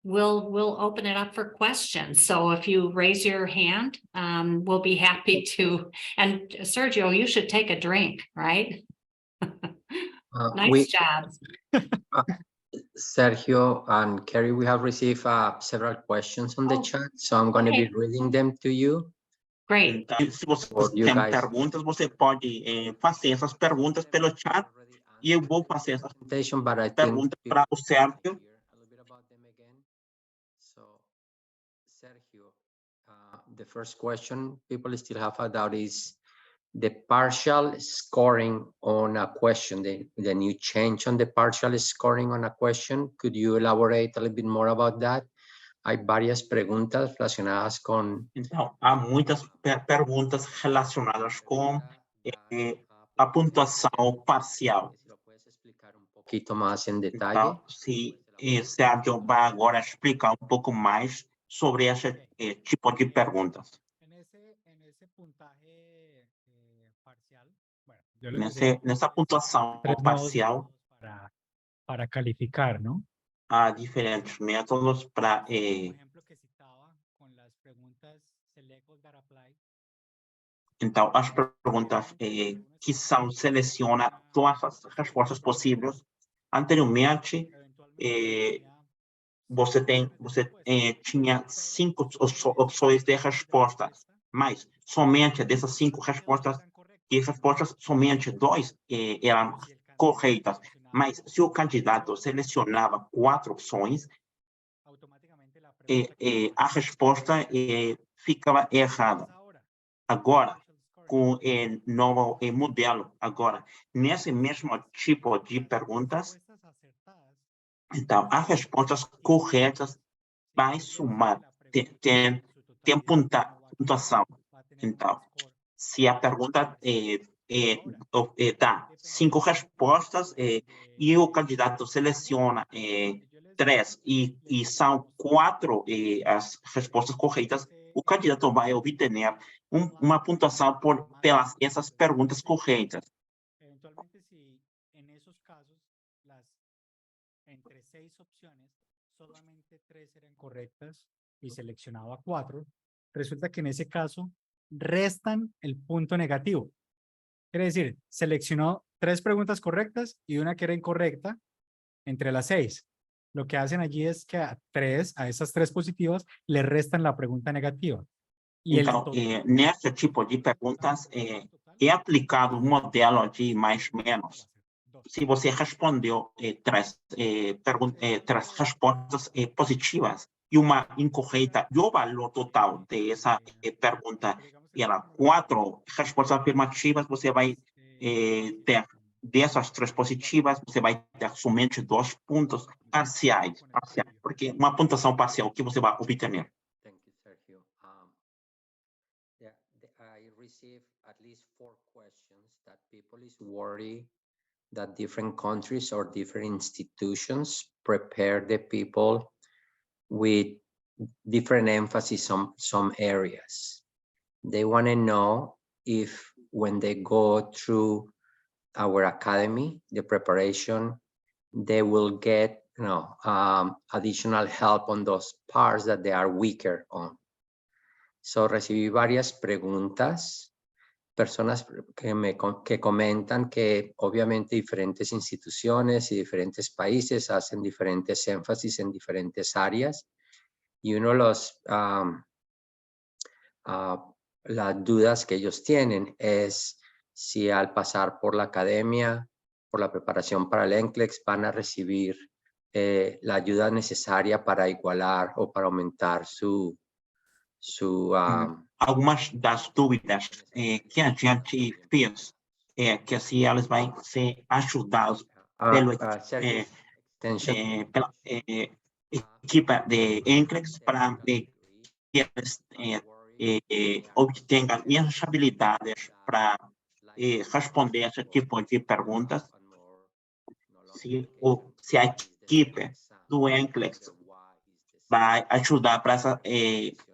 we'll open it up for questions. So if you raise your hand, we'll be happy to. And Sergio, you should take a drink, right? Nice job. Sergio and Kerry, we have received several questions on the chat, so I'm going to be reading them to you. Great. Então, se você tem perguntas, você pode fazer essas perguntas pelo chat e eu vou fazer essas perguntas para o Sérgio. So, Sergio, the first question people still have a doubt is the partial scoring on a question, the new change on the partial scoring on a question. Could you elaborate a little bit more about that? Hay varias preguntas relacionadas con... Então, há muitas perguntas relacionadas com a pontuação parcial. Un poquito más en detalle. Então, se Sérgio vai agora explicar um pouco mais sobre esse tipo de perguntas. Nessa pontuação parcial, para calificar, ¿no? há diferentes métodos para então, as perguntas que são seleciona todas as respostas possíveis. Anteriormente, você tinha 5 opções de respostas, mas somente dessas 5 respostas, somente 2 eram corretas. Mas se o candidato selecionava 4 opções, a resposta ficava errada. Agora, com o novo modelo, agora, nesse mesmo tipo de perguntas, então, as respostas corretas vai somar, tem pontuação. Então, se a pergunta dá 5 respostas e o candidato seleciona 3 e são 4 as respostas corretas, o candidato vai obter uma pontuação pelas essas perguntas corretas. Eventualmente, si en esos casos, entre 6 opciones, solamente 3 eran correctas y seleccionaba 4, resulta que en ese caso restan el punto negativo. Quiere decir, seleccionó 3 preguntas correctas y una que era incorrecta entre las 6. Lo que hacen allí es que a esas 3 positivas, le restan la pregunta negativa. Então, nesse tipo de perguntas, é aplicado um modelo de mais ou menos. Se você respondeu 3 respostas positivas e uma incorreta, e o valor total dessa pergunta era 4 respostas afirmativas, você vai ter dessas 3 positivas, você vai ter somente 2 pontos parciais, porque uma pontuação parcial que você vai obter. Thank you, Sergio. I received at least 4 questions that people is worried that different countries or different institutions prepare the people with different emphasis on some areas. They want to know if when they go through our academy, the preparation, they will get additional help on those parts that they are weaker on. So recibí varias preguntas, personas que comentan que obviamente diferentes instituciones y diferentes países hacen diferentes énfasis en diferentes áreas, y uno de los las dudas que ellos tienen es si al pasar por la academia, por la preparación para el NCLEX, van a recibir la ayuda necesaria para igualar o para aumentar su Algumas das dúvidas que a gente fez que assim elas vão ser ajudadas pela equipe de NCLEX para que eles obtenham as habilidades para responder esse tipo de perguntas. Se a equipe do NCLEX vai ajudar para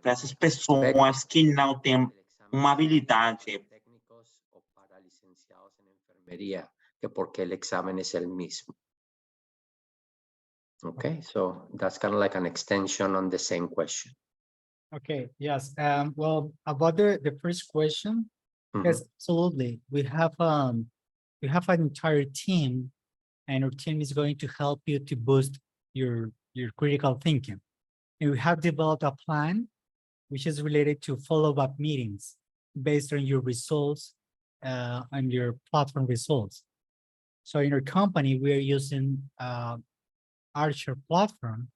essas pessoas que não têm uma habilidade. Técnicos o para licenciados en enfermería, que porque el examen es el mismo. Okay, so that's kind of like an extension on the same question. Okay, yes. Well, about the first question, yes, absolutely. We have an entire team, and our team is going to help you to boost your critical thinking. And we have developed a plan which is related to follow-up meetings based on your results and your platform results. So in our company, we are using Archer platform.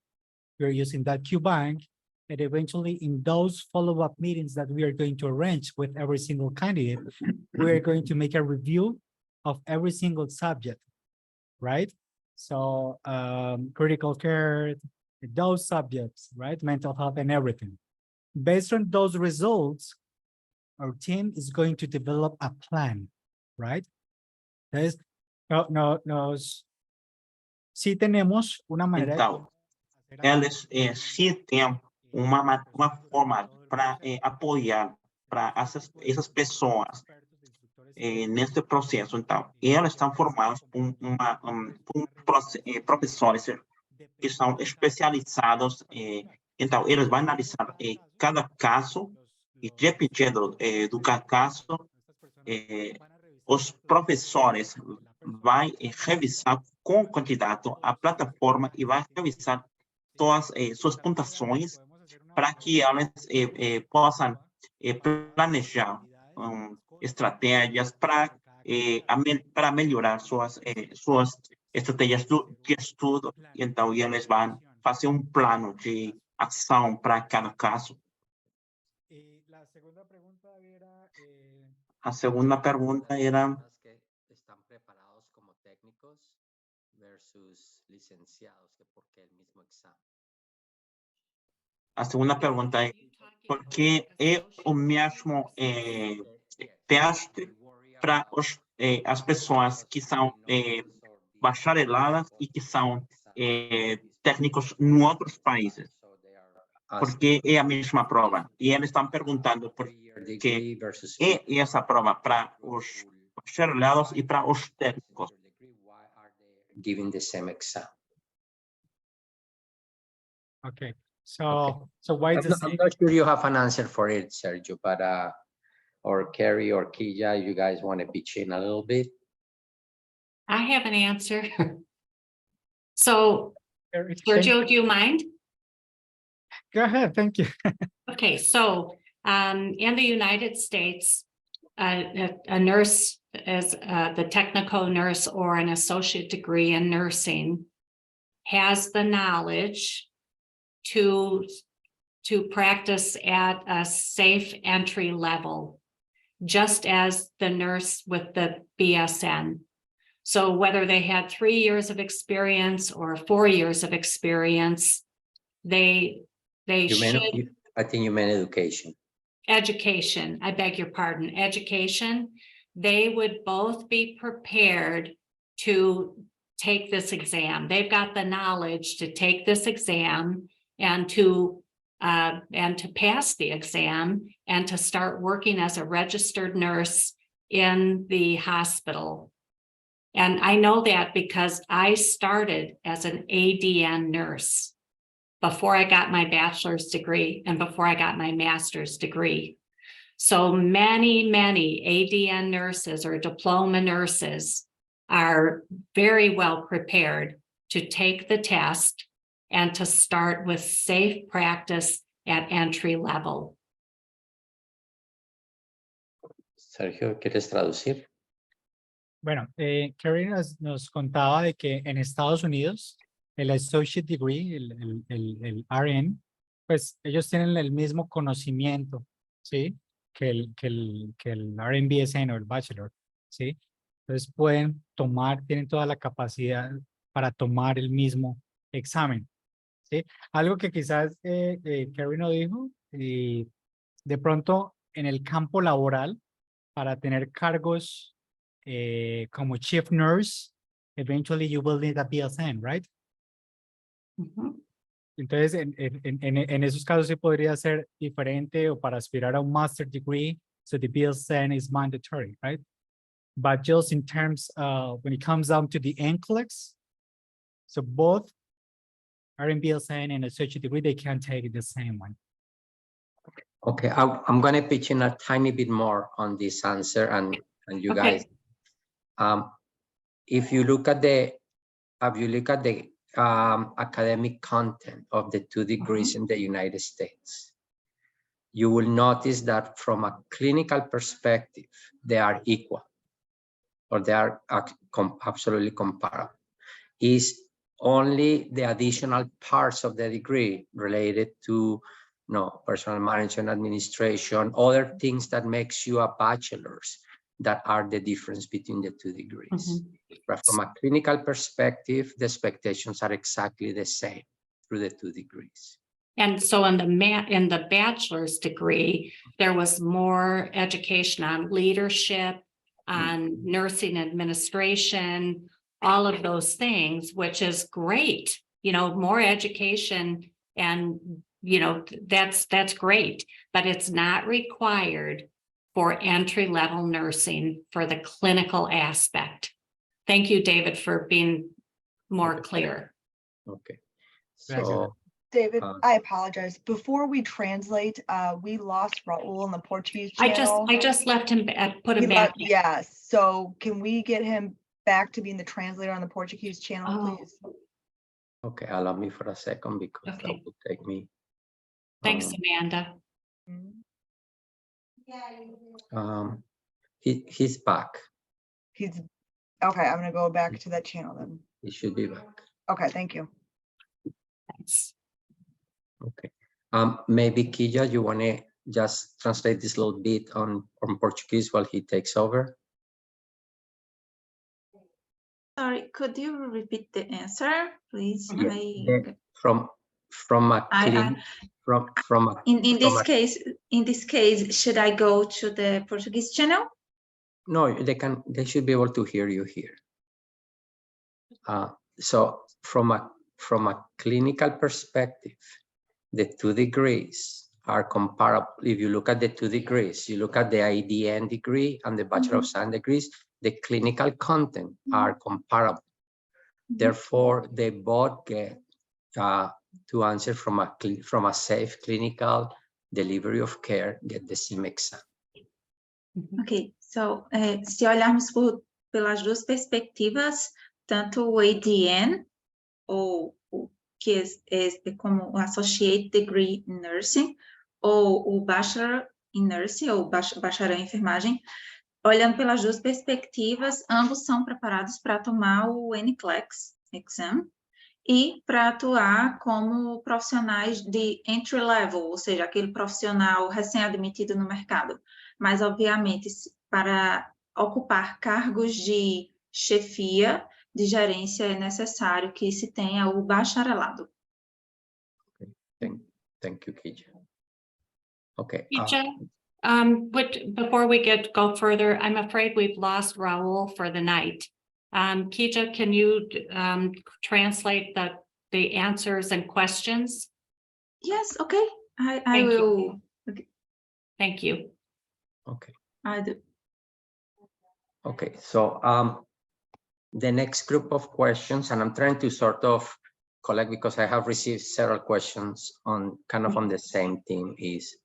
We're using that QBank, and eventually in those follow-up meetings that we are going to arrange with every single candidate, we are going to make a review of every single subject, right? So critical care, those subjects, right? Mental health and everything. Based on those results, our team is going to develop a plan, right? Sí tenemos una manera. Então, elas sim têm uma forma para apoiar para essas pessoas nesse processo. Então, elas estão formadas por professores que são especializados. Então, eles vão analisar cada caso e, dependendo do caso, os professores vão revisar com o candidato a plataforma e vai revisar todas suas pontuações para que elas possam planejar estratégias para melhorar suas estratégias de estudo. Então, eles vão fazer plano de ação para cada caso. A segunda pergunta era están preparados como técnicos versus licenciados, que porque el mismo examen. A segunda pergunta é por que é o mesmo teste para as pessoas que são bachareladas e que são técnicos em outros países? Porque é a mesma prova. E eles estão perguntando por que é essa prova para os bacharelados e para os técnicos. Giving the same exam. Okay. So why I'm not sure you have an answer for it, Sergio, but or Carrie or Kija, you guys want to pitch in a little bit? I have an answer. So, Sergio, do you mind? Go ahead, thank you. Okay, so in the United States, a nurse as the technical nurse or an associate degree in nursing has the knowledge to practice at a safe entry level, just as the nurse with the BSN. So whether they had 3 years of experience or 4 years of experience, they should. I think you meant education. Education, I beg your pardon, education, they would both be prepared to take this exam. They've got the knowledge to take this exam and to pass the exam and to start working as a registered nurse in the hospital. And I know that because I started as an ADN nurse before I got my bachelor's degree and before I got my master's degree. So many ADN nurses or diploma nurses are very well prepared to take the test and to start with safe practice at entry level. Sergio, ¿quieres traducir? Bueno, Carrie nos contaba de que en Estados Unidos el associate degree, el RN, pues ellos tienen el mismo conocimiento, ¿sí? Que el RN-BSN o el bachelor, ¿sí? Entonces pueden tomar, tienen toda la capacidad para tomar el mismo examen, ¿sí? Algo que quizás Carrie no dijo, y de pronto en el campo laboral, para tener cargos como chief nurse, eventually you will need a BSN, right? Entonces, en esos casos sí podría ser diferente, o para aspirar a un master degree, so the BSN is mandatory, right? But just in terms when it comes down to the NCLEX, so both are in BSN and associate degree, they can take the same one. Okay, I'm going to pitch in a tiny bit more on this answer, and you Okay. guys, if you look at the academic content of the 2 degrees in the United States, you will notice that from a clinical perspective, they are equal, or they are absolutely comparable. Is only the additional parts of the degree related to personal management, administration, other things that makes you a bachelor's, that are the difference between the 2 degrees. But from a clinical perspective, the expectations are exactly the same through the 2 degrees. And so in the bachelor's degree, there was more education on leadership, on nursing administration, all of those things, which is great. More education, and that's great, but it's not required for entry-level nursing for the clinical aspect. Thank you, David, for being more clear. Okay. So, David, I apologize. Before we translate, we lost Raul on the Portuguese channel. I just left him, put him back. Yes. So can we get him back to being the translator on the Portuguese channel, please? Okay, allow me for a second, because that will take me. Thanks, Amanda. He's back. He's okay. I'm gonna go back to that channel then. He should be back. Okay, thank you. Thanks. Okay. Maybe Kija, you want to just translate this little bit on Portuguese while he takes over? Sorry, could you repeat the answer, please? Yeah. From a In this case, should I go to the Portuguese channel? No, they should be able to hear you here. So from a clinical perspective, the 2 degrees are comparable. If you look at the 2 degrees, you look at the IDN degree and the Bachelor of Science degrees, the clinical content are comparable. Therefore, they both get to answer from a safe clinical delivery of care, get the same exam. Ok, so se olharmos pelas 2 perspectivas, tanto o ADN, ou que é como o Associate Degree in Nursing, ou o Bachelor in Nursing, ou Bacharel em Enfermagem, olhando pelas 2 perspectivas, ambos são preparados para tomar o NCLEX exam e para atuar como profissionais de entry level, ou seja, aquele profissional recém-admitido no mercado. Mas, obviamente, para ocupar cargos de chefia, de gerência, é necessário que se tenha o bacharelado. Okay. Thank you, Kija. Okay. Kija, before we go further, I'm afraid we've lost Raul for the night. Kija, can you translate the answers and questions? Yes, okay. I Thank you. will. Thank you. Okay. I do. Okay, so the next group of questions, and I'm trying to sort of collect because I have received several questions on kind of on the same theme, is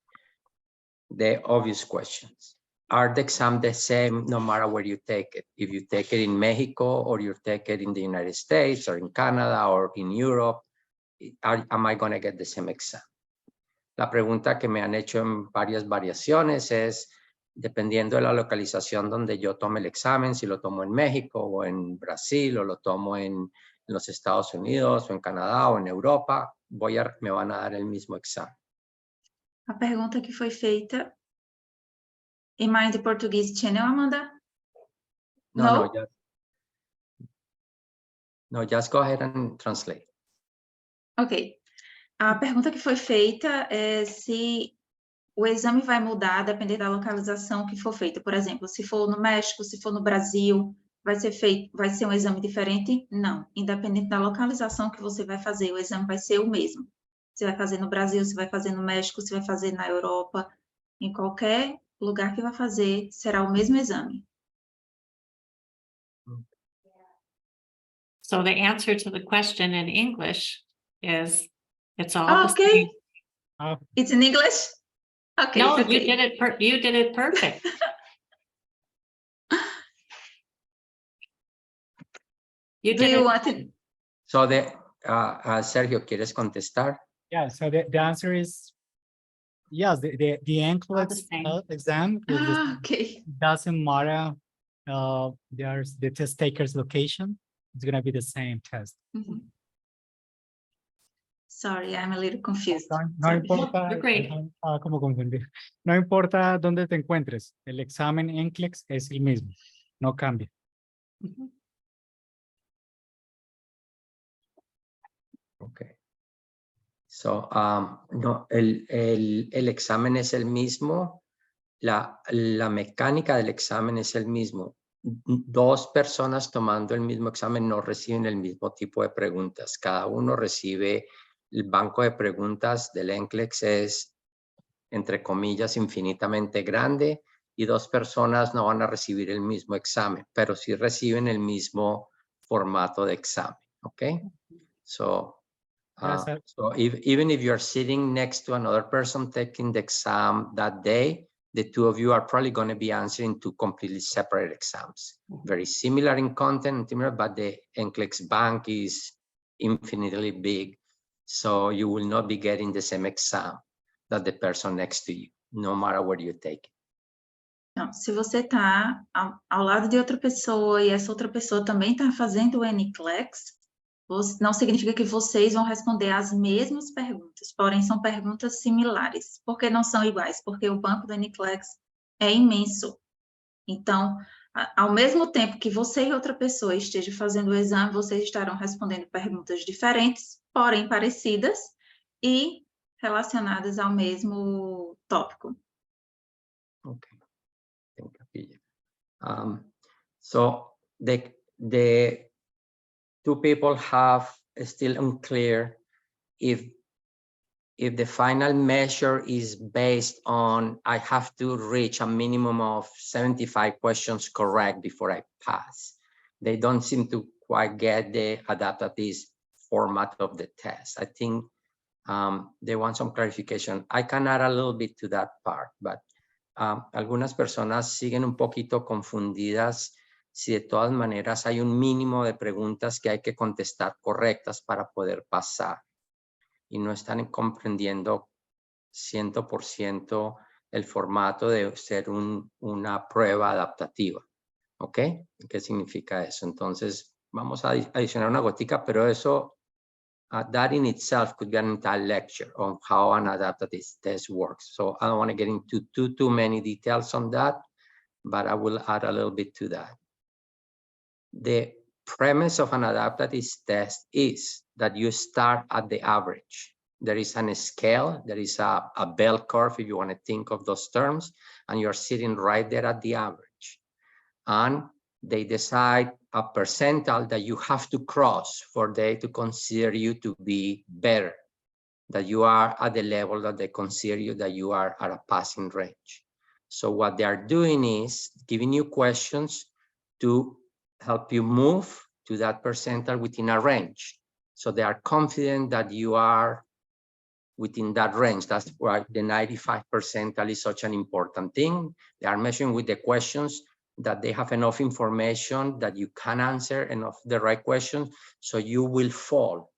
the obvious questions. Are the exams the same no matter where you take it? If you take it in Mexico or you take it in the United States or in Canada or in Europe, am I going to get the same exam? La pregunta que me han hecho en varias variaciones es, dependiendo de la localización donde yo tome el examen, si lo tomo en México o en Brasil o lo tomo en los Estados Unidos o en Canadá o en Europa, me van a dar el mismo examen. A pergunta que foi feita em Mind Português Channel, Amanda? No? No, just go ahead and translate. Ok. A pergunta que foi feita é se o exame vai mudar a depender da localização que for feita. Por exemplo, se for no México, se for no Brasil, vai ser um exame diferente? Não. Independente da localização que você vai fazer, o exame vai ser o mesmo. Você vai fazer no Brasil, você vai fazer no México, você vai fazer na Europa, em qualquer lugar que vai fazer, será o mesmo exame. So the answer to the question in English is it's all the Okay. same. It's in English? Okay. No, it's okay. you did it perfect. You Do did you it. want to? So Sergio, ¿quieres contestar? Yeah, so the answer is yes, the NCLEX same. exam is Okay. doesn't matter. There's the test taker's location. It's gonna be the same test. Mhm. Sorry, I'm a little confused. No Sorry. importa, You're great. como confundir. No importa dónde te encuentres, el examen NCLEX es el mismo, no cambia. Mhm. Okay. So, no, el examen es el mismo, la mecánica del examen es el mismo. Dos personas tomando el mismo examen no reciben el mismo tipo de preguntas. Cada uno recibe el banco de preguntas del NCLEX es, entre comillas, infinitamente grande y dos personas no van a recibir el mismo examen, pero sí reciben el mismo formato de examen. Okay? So, even if you're sitting next to another person taking the exam that day, the two of you are probably going to be answering two completely separate exams. Very similar in content, but the NCLEX bank is infinitely big. So you will not be getting the same exam that the person next to you, no matter where you take it. Não, se você está ao lado de outra pessoa e essa outra pessoa também está fazendo o NCLEX, não significa que vocês vão responder as mesmas perguntas, porém são perguntas similares. Por que não são iguais? Porque o banco do NCLEX é imenso. Então, ao mesmo tempo que você e outra pessoa estejam fazendo o exame, vocês estarão respondendo perguntas diferentes, porém parecidas e relacionadas ao mesmo tópico. Okay. Thank you. So the two people have still unclear if the final measure is based on I have to reach a minimum of 75 questions correct before I pass. They don't seem to quite get the adaptive format of the test. I think they want some clarification. I can add a little bit to that part, but algunas personas siguen un poquito confundidas si de todas maneras hay un mínimo de preguntas que hay que contestar correctas para poder pasar y no están comprendiendo 100% el formato de ser una prueba adaptativa. ¿Ok? ¿Qué significa eso? Entonces vamos a adicionar una gotica, pero eso that in itself could be an entire lecture on how an adaptive test works. So I don't want to get into too many details on that, but I will add a little bit to that. The premise of an adaptive test is that you start at the average. There is a scale, there is a bell curve, if you want to think of those terms, and you're sitting right there at the average. And they decide a percentile that you have to cross for they to consider you to be better that you are at the level that they consider you that you are at a passing range. So what they are doing is giving you questions to help you move to that percentile within a range. So they are confident that you are within that range. That's why the 95 percentile is such an important thing. They are measuring with the questions that they have enough information that you can answer enough the right questions, so you will fall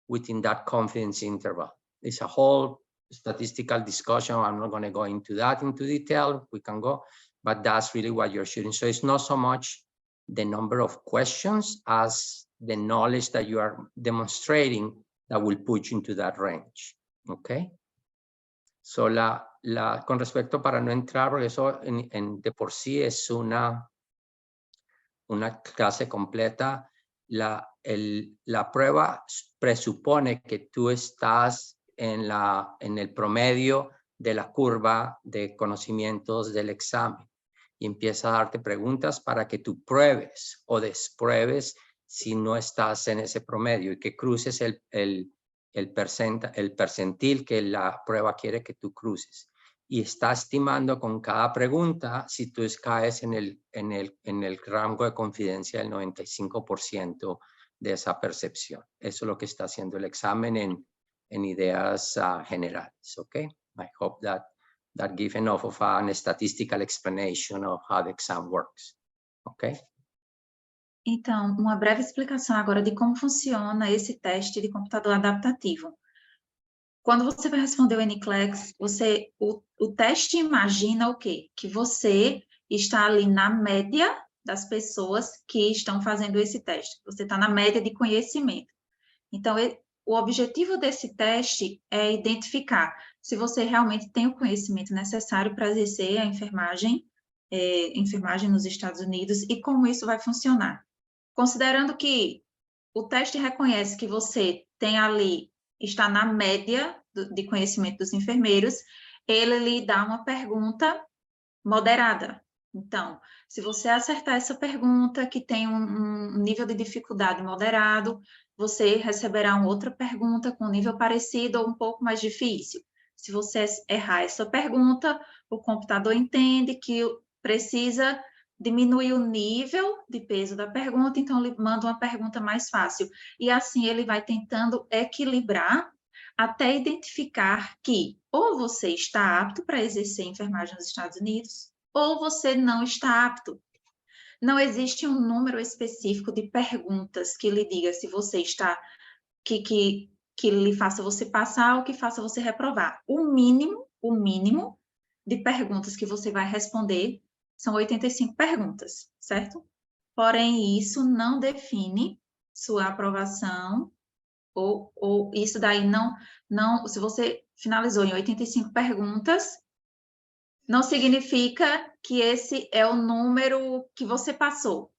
within that confidence interval. It's a whole statistical discussion. I'm not going to go into that into detail. We can go, but that's really what you're shooting. So it's not so much the number of questions as the knowledge that you are demonstrating that will put you into that range. Okay. So con respecto, para no entrar, porque eso de por sí es una clase completa. La prueba presupone que tú estás en el promedio de la curva de conocimientos del examen y empieza a darte preguntas para que tú pruebes o despruebes si no estás en ese promedio y que cruces el percentil que la prueba quiere que tú cruces. Y está estimando con cada pregunta si tú caes en el rango de confidencia del 95% de esa percepción. Eso es lo que está haciendo el examen en ideas generales, ¿ok? I hope that gives enough of an statistical explanation of how the exam works, ¿ok? Então, uma breve explicação agora de como funciona esse teste de computador adaptativo. Quando você vai responder o NCLEX, o teste imagina o quê? Que você está ali na média das pessoas que estão fazendo esse teste. Você está na média de conhecimento. Então, o objetivo desse teste é identificar se você realmente tem o conhecimento necessário para exercer a enfermagem nos Estados Unidos e como isso vai funcionar. Considerando que o teste reconhece que você tem ali, está na média de conhecimento dos enfermeiros, ele lhe dá uma pergunta moderada. Então, se você acertar essa pergunta, que tem um nível de dificuldade moderado, você receberá uma outra pergunta com nível parecido ou um pouco mais difícil. Se você errar essa pergunta, o computador entende que precisa diminuir o nível de peso da pergunta, então ele manda uma pergunta mais fácil. E assim ele vai tentando equilibrar até identificar que ou você está apto para exercer enfermagem nos Estados Unidos, ou você não está apto. Não existe um número específico de perguntas que lhe diga se você está, que lhe faça você passar ou que faça você reprovar. O mínimo de perguntas que você vai responder são 85 perguntas, certo? Porém, isso não define sua aprovação ou isso daí não, se você finalizou em 85 perguntas, não significa que esse é o número que você passou.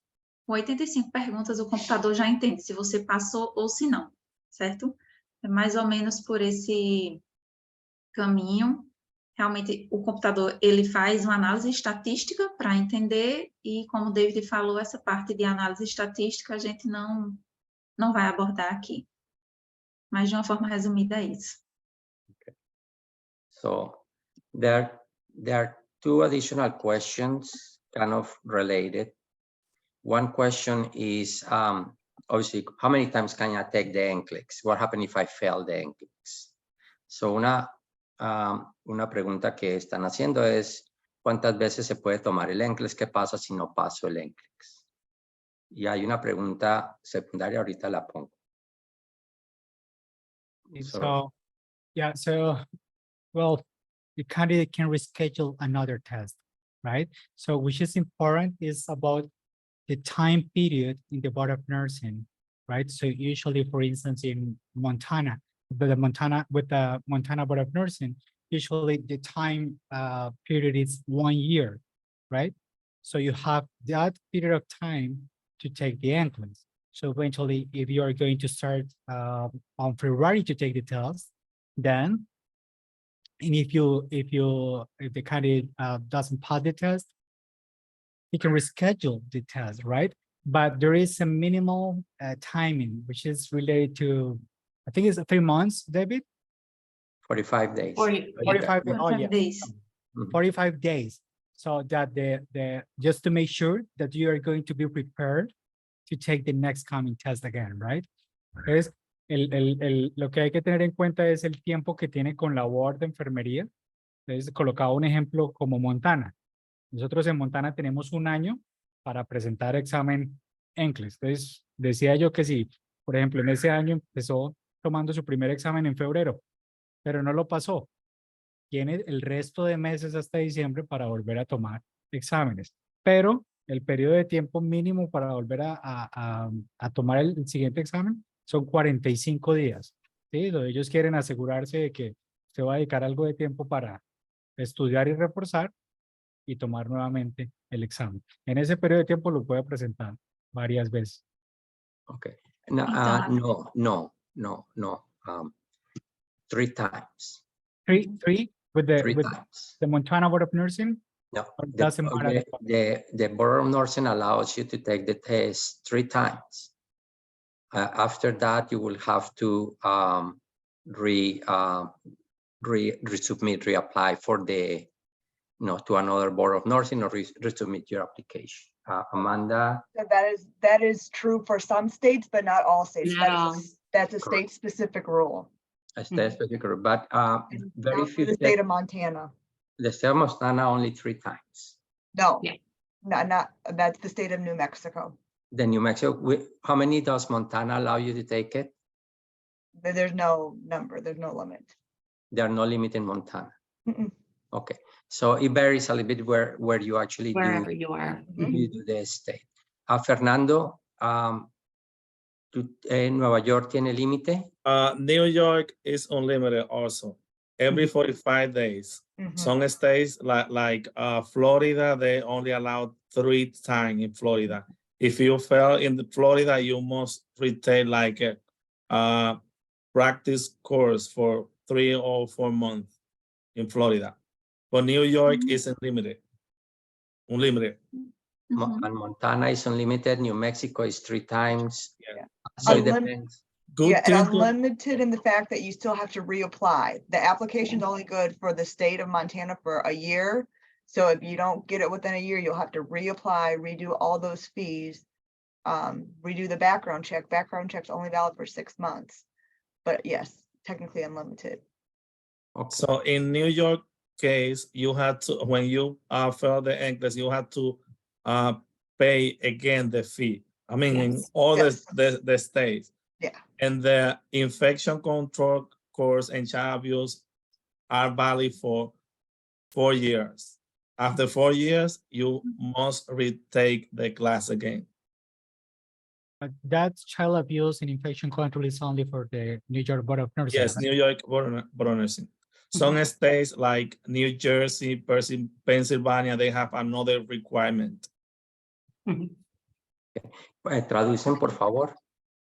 Com 85 perguntas, o computador já entende se você passou ou se não, certo? É mais ou menos por esse caminho. Realmente, o computador, ele faz uma análise estatística para entender e, como o David falou, essa parte de análise estatística a gente não vai abordar aqui. Mas, de uma forma resumida, é isso. Okay. So, there are two additional questions kind of related. One question is, obviously, how many times can I take the NCLEX? What happens if I fail the NCLEX? So, una pregunta que están haciendo es, ¿cuántas veces se puede tomar el NCLEX? ¿Qué pasa si no paso el NCLEX? Y hay una pregunta secundaria, ahorita la pongo. So, yeah, well, the candidate can reschedule another test, right? So which is important is about the time period in the Board of Nursing, right? So usually, for instance, in Montana, with the Montana Board of Nursing, usually the time period is 1 year, right? So you have that period of time to take the NCLEX. So eventually, if you are going to start on February to take the test, then, and if the candidate doesn't pass the test, he can reschedule the test, right? But there is a minimal timing, which is related to, I think it's 3 months, David? 45 days. 45, oh, 45 yeah. days. 45 days. So that just to make sure that you are going to be prepared to take the next coming test again, right? Entonces, lo que hay que tener en cuenta es el tiempo que tiene con labor de enfermería. Entonces, colocaba un ejemplo como Montana. Nosotros en Montana tenemos 1 año para presentar examen NCLEX. Entonces, decía yo que si, por ejemplo, en ese año empezó tomando su primer examen en febrero, pero no lo pasó. Tiene el resto de meses hasta diciembre para volver a tomar exámenes. Pero el periodo de tiempo mínimo para volver a tomar el siguiente examen son 45 días. ¿Sí? Donde ellos quieren asegurarse de que se va a dedicar algo de tiempo para estudiar y reforzar y tomar nuevamente el examen. En ese periodo de tiempo lo puede presentar varias veces. Okay. No, no. 3 times. Three with 3 with times. the Montana Board of Nursing? No, Or doesn't matter. the Board of Nursing allows you to take the test 3 times. After that, you will have to resubmit, reapply for the, to another Board of Nursing or resubmit your application. Amanda? So that is true for some states, but not all states. Not all. That's a Correct. state-specific rule. A state specific, but And very not for few the state of Montana. The state of Montana only 3 times. No, Yeah. not, that's the state of New Mexico. The New Mexico, how many does Montana allow you to take it? There's no number, there's no limit. There are no limit in Montana. Mm-mm. Okay, so it varies a little bit where you actually Wherever you are. you do the state. Fernando, Nueva York tiene límite. New York is unlimited also. Every 45 days. Mhm. Some states like Florida, they only allow 3 times in Florida. If you fail in the Florida, you must retake like a practice course for 3 or 4 months in Florida. But New York is unlimited. Unlimited. And Montana is unlimited. New Mexico is 3 times. Yeah. So it Unlim- depends. Good Yeah, thing and to- unlimited in the fact that you still have to reapply. The application's only good for the state of Montana for a year. So if you don't get it within a year, you'll have to reapply, redo all those fees, redo the background check. Background check's only valid for 6 months. But yes, technically unlimited. Okay. So in New York case, you had to, when you fail the NCLEX, you had to pay again the fee. I mean, in Yes. all Yes. the states. Yeah. And the infection control course and child abuse are valid for 4 years. After 4 years, you must retake the class again. That's child abuse and infection control is only for the New York Board of Nursing. Yes, right? New York Board of Nursing. Some states like New Jersey, Pennsylvania, they have another requirement. Traducen, por favor.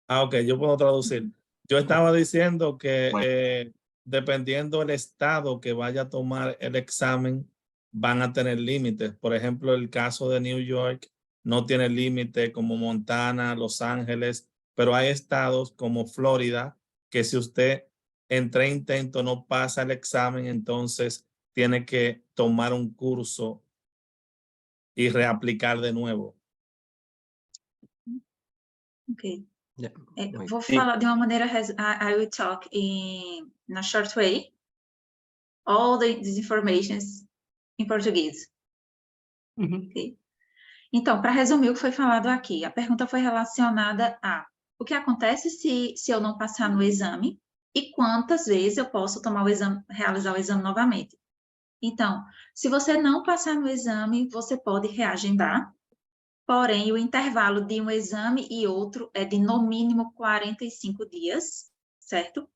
Ok, yo puedo traducir. Yo estaba diciendo que dependiendo del estado que vaya a tomar el examen, van a tener límites. Por ejemplo, el caso de New York no tiene límite como Montana, Los Ángeles, pero hay estados como Florida que si usted en 3 intentos no pasa el examen, entonces tiene que tomar un curso y reaplicar de nuevo. Ok. Yeah. Vou falar de uma maneira, I will talk in a short way, all these informations em português. Ok? Então, para resumir o que foi falado aqui, a pergunta foi relacionada a o que acontece se eu não passar no exame e quantas vezes eu posso tomar o exame, realizar o exame novamente. Então, se você não passar no exame, você pode reagendar. Porém, o intervalo de um exame e outro é de, no mínimo, 45 dias, certo?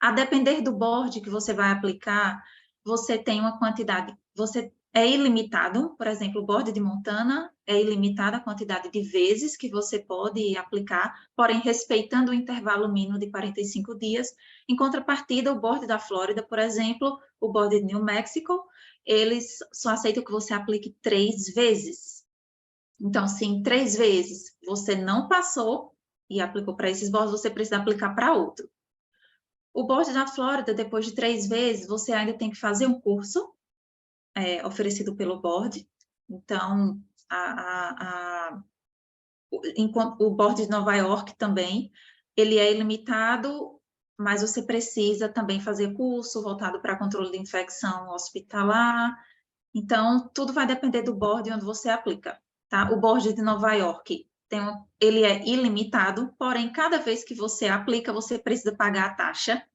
A depender do board que você vai aplicar, você tem uma quantidade, você é ilimitado, por exemplo, o board de Montana é ilimitada a quantidade de vezes que você pode aplicar, porém, respeitando o intervalo mínimo de 45 dias. Em contrapartida, o board da Flórida, por exemplo, o board de New Mexico, eles só aceitam que você aplique 3 vezes. Então, se em 3 vezes você não passou e aplicou para esses boards, você precisa aplicar para outro. O board da Flórida, depois de 3 vezes, você ainda tem que fazer um curso oferecido pelo board. Então, enquanto o board de Nova York também, ele é ilimitado, mas você precisa também fazer curso voltado para controle de infecção hospitalar. Então, tudo vai depender do board onde você aplica, tá? O board de Nova York, ele é ilimitado, porém, cada vez que você aplica, você precisa pagar a taxa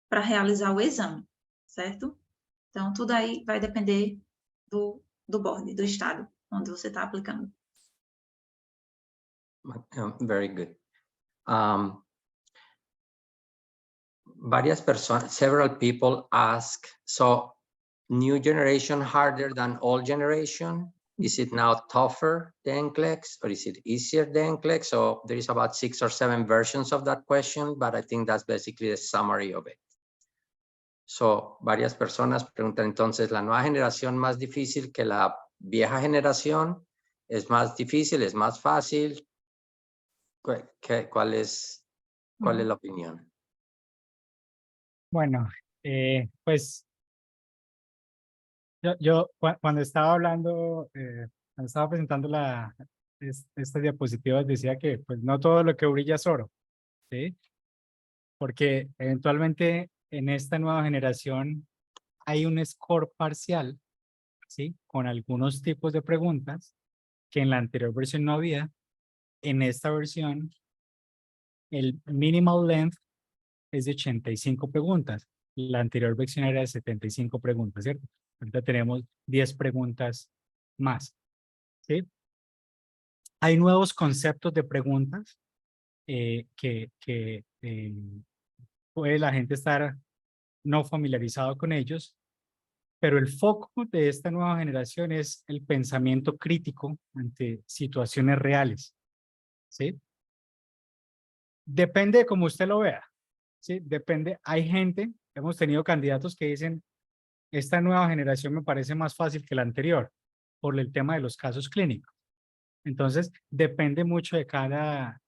para realizar o exame, certo? Então, tudo aí vai depender do board, do estado onde você está aplicando. Very good. Varias personas, several people ask, so new generation harder than old generation? Is it now tougher than NCLEX or is it easier than NCLEX? So there is about 6 or 7 versions of that question, but I think that's basically the summary of it. So varias personas preguntan entonces, ¿la nueva generación más difícil que la vieja generación? ¿Es más difícil? ¿Es más fácil? ¿Cuál es la opinión? Bueno, pues cuando estaba hablando, cuando estaba presentando estas diapositivas, decía que pues no todo lo que brilla es oro, ¿sí? Porque eventualmente en esta nueva generación hay un score parcial, ¿sí? Con algunos tipos de preguntas que en la anterior versión no había. En esta versión, el minimal length es de 85 preguntas. La anterior versión era de 75 preguntas, ¿cierto? Ahorita tenemos 10 preguntas más, ¿sí? Hay nuevos conceptos de preguntas que puede la gente estar no familiarizado con ellos, pero el foco de esta nueva generación es el pensamiento crítico ante situaciones reales, ¿sí? Depende de cómo usted lo vea, ¿sí? Depende, hay gente, hemos tenido candidatos que dicen, esta nueva generación me parece más fácil que la anterior, por el tema de los casos clínicos. Entonces, depende mucho de cada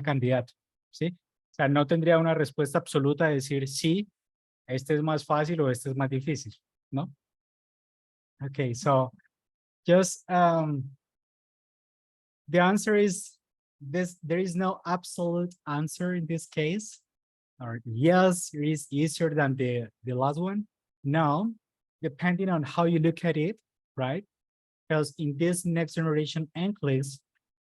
candidato, ¿sí? O sea, no tendría una respuesta absoluta de decir, sí, este es más fácil o este es más difícil, ¿no? Okay, so just the answer is this, there is no absolute answer in this case. Or yes, it is easier than the last one. No, depending on how you look at it, right? Because in this next generation NCLEX,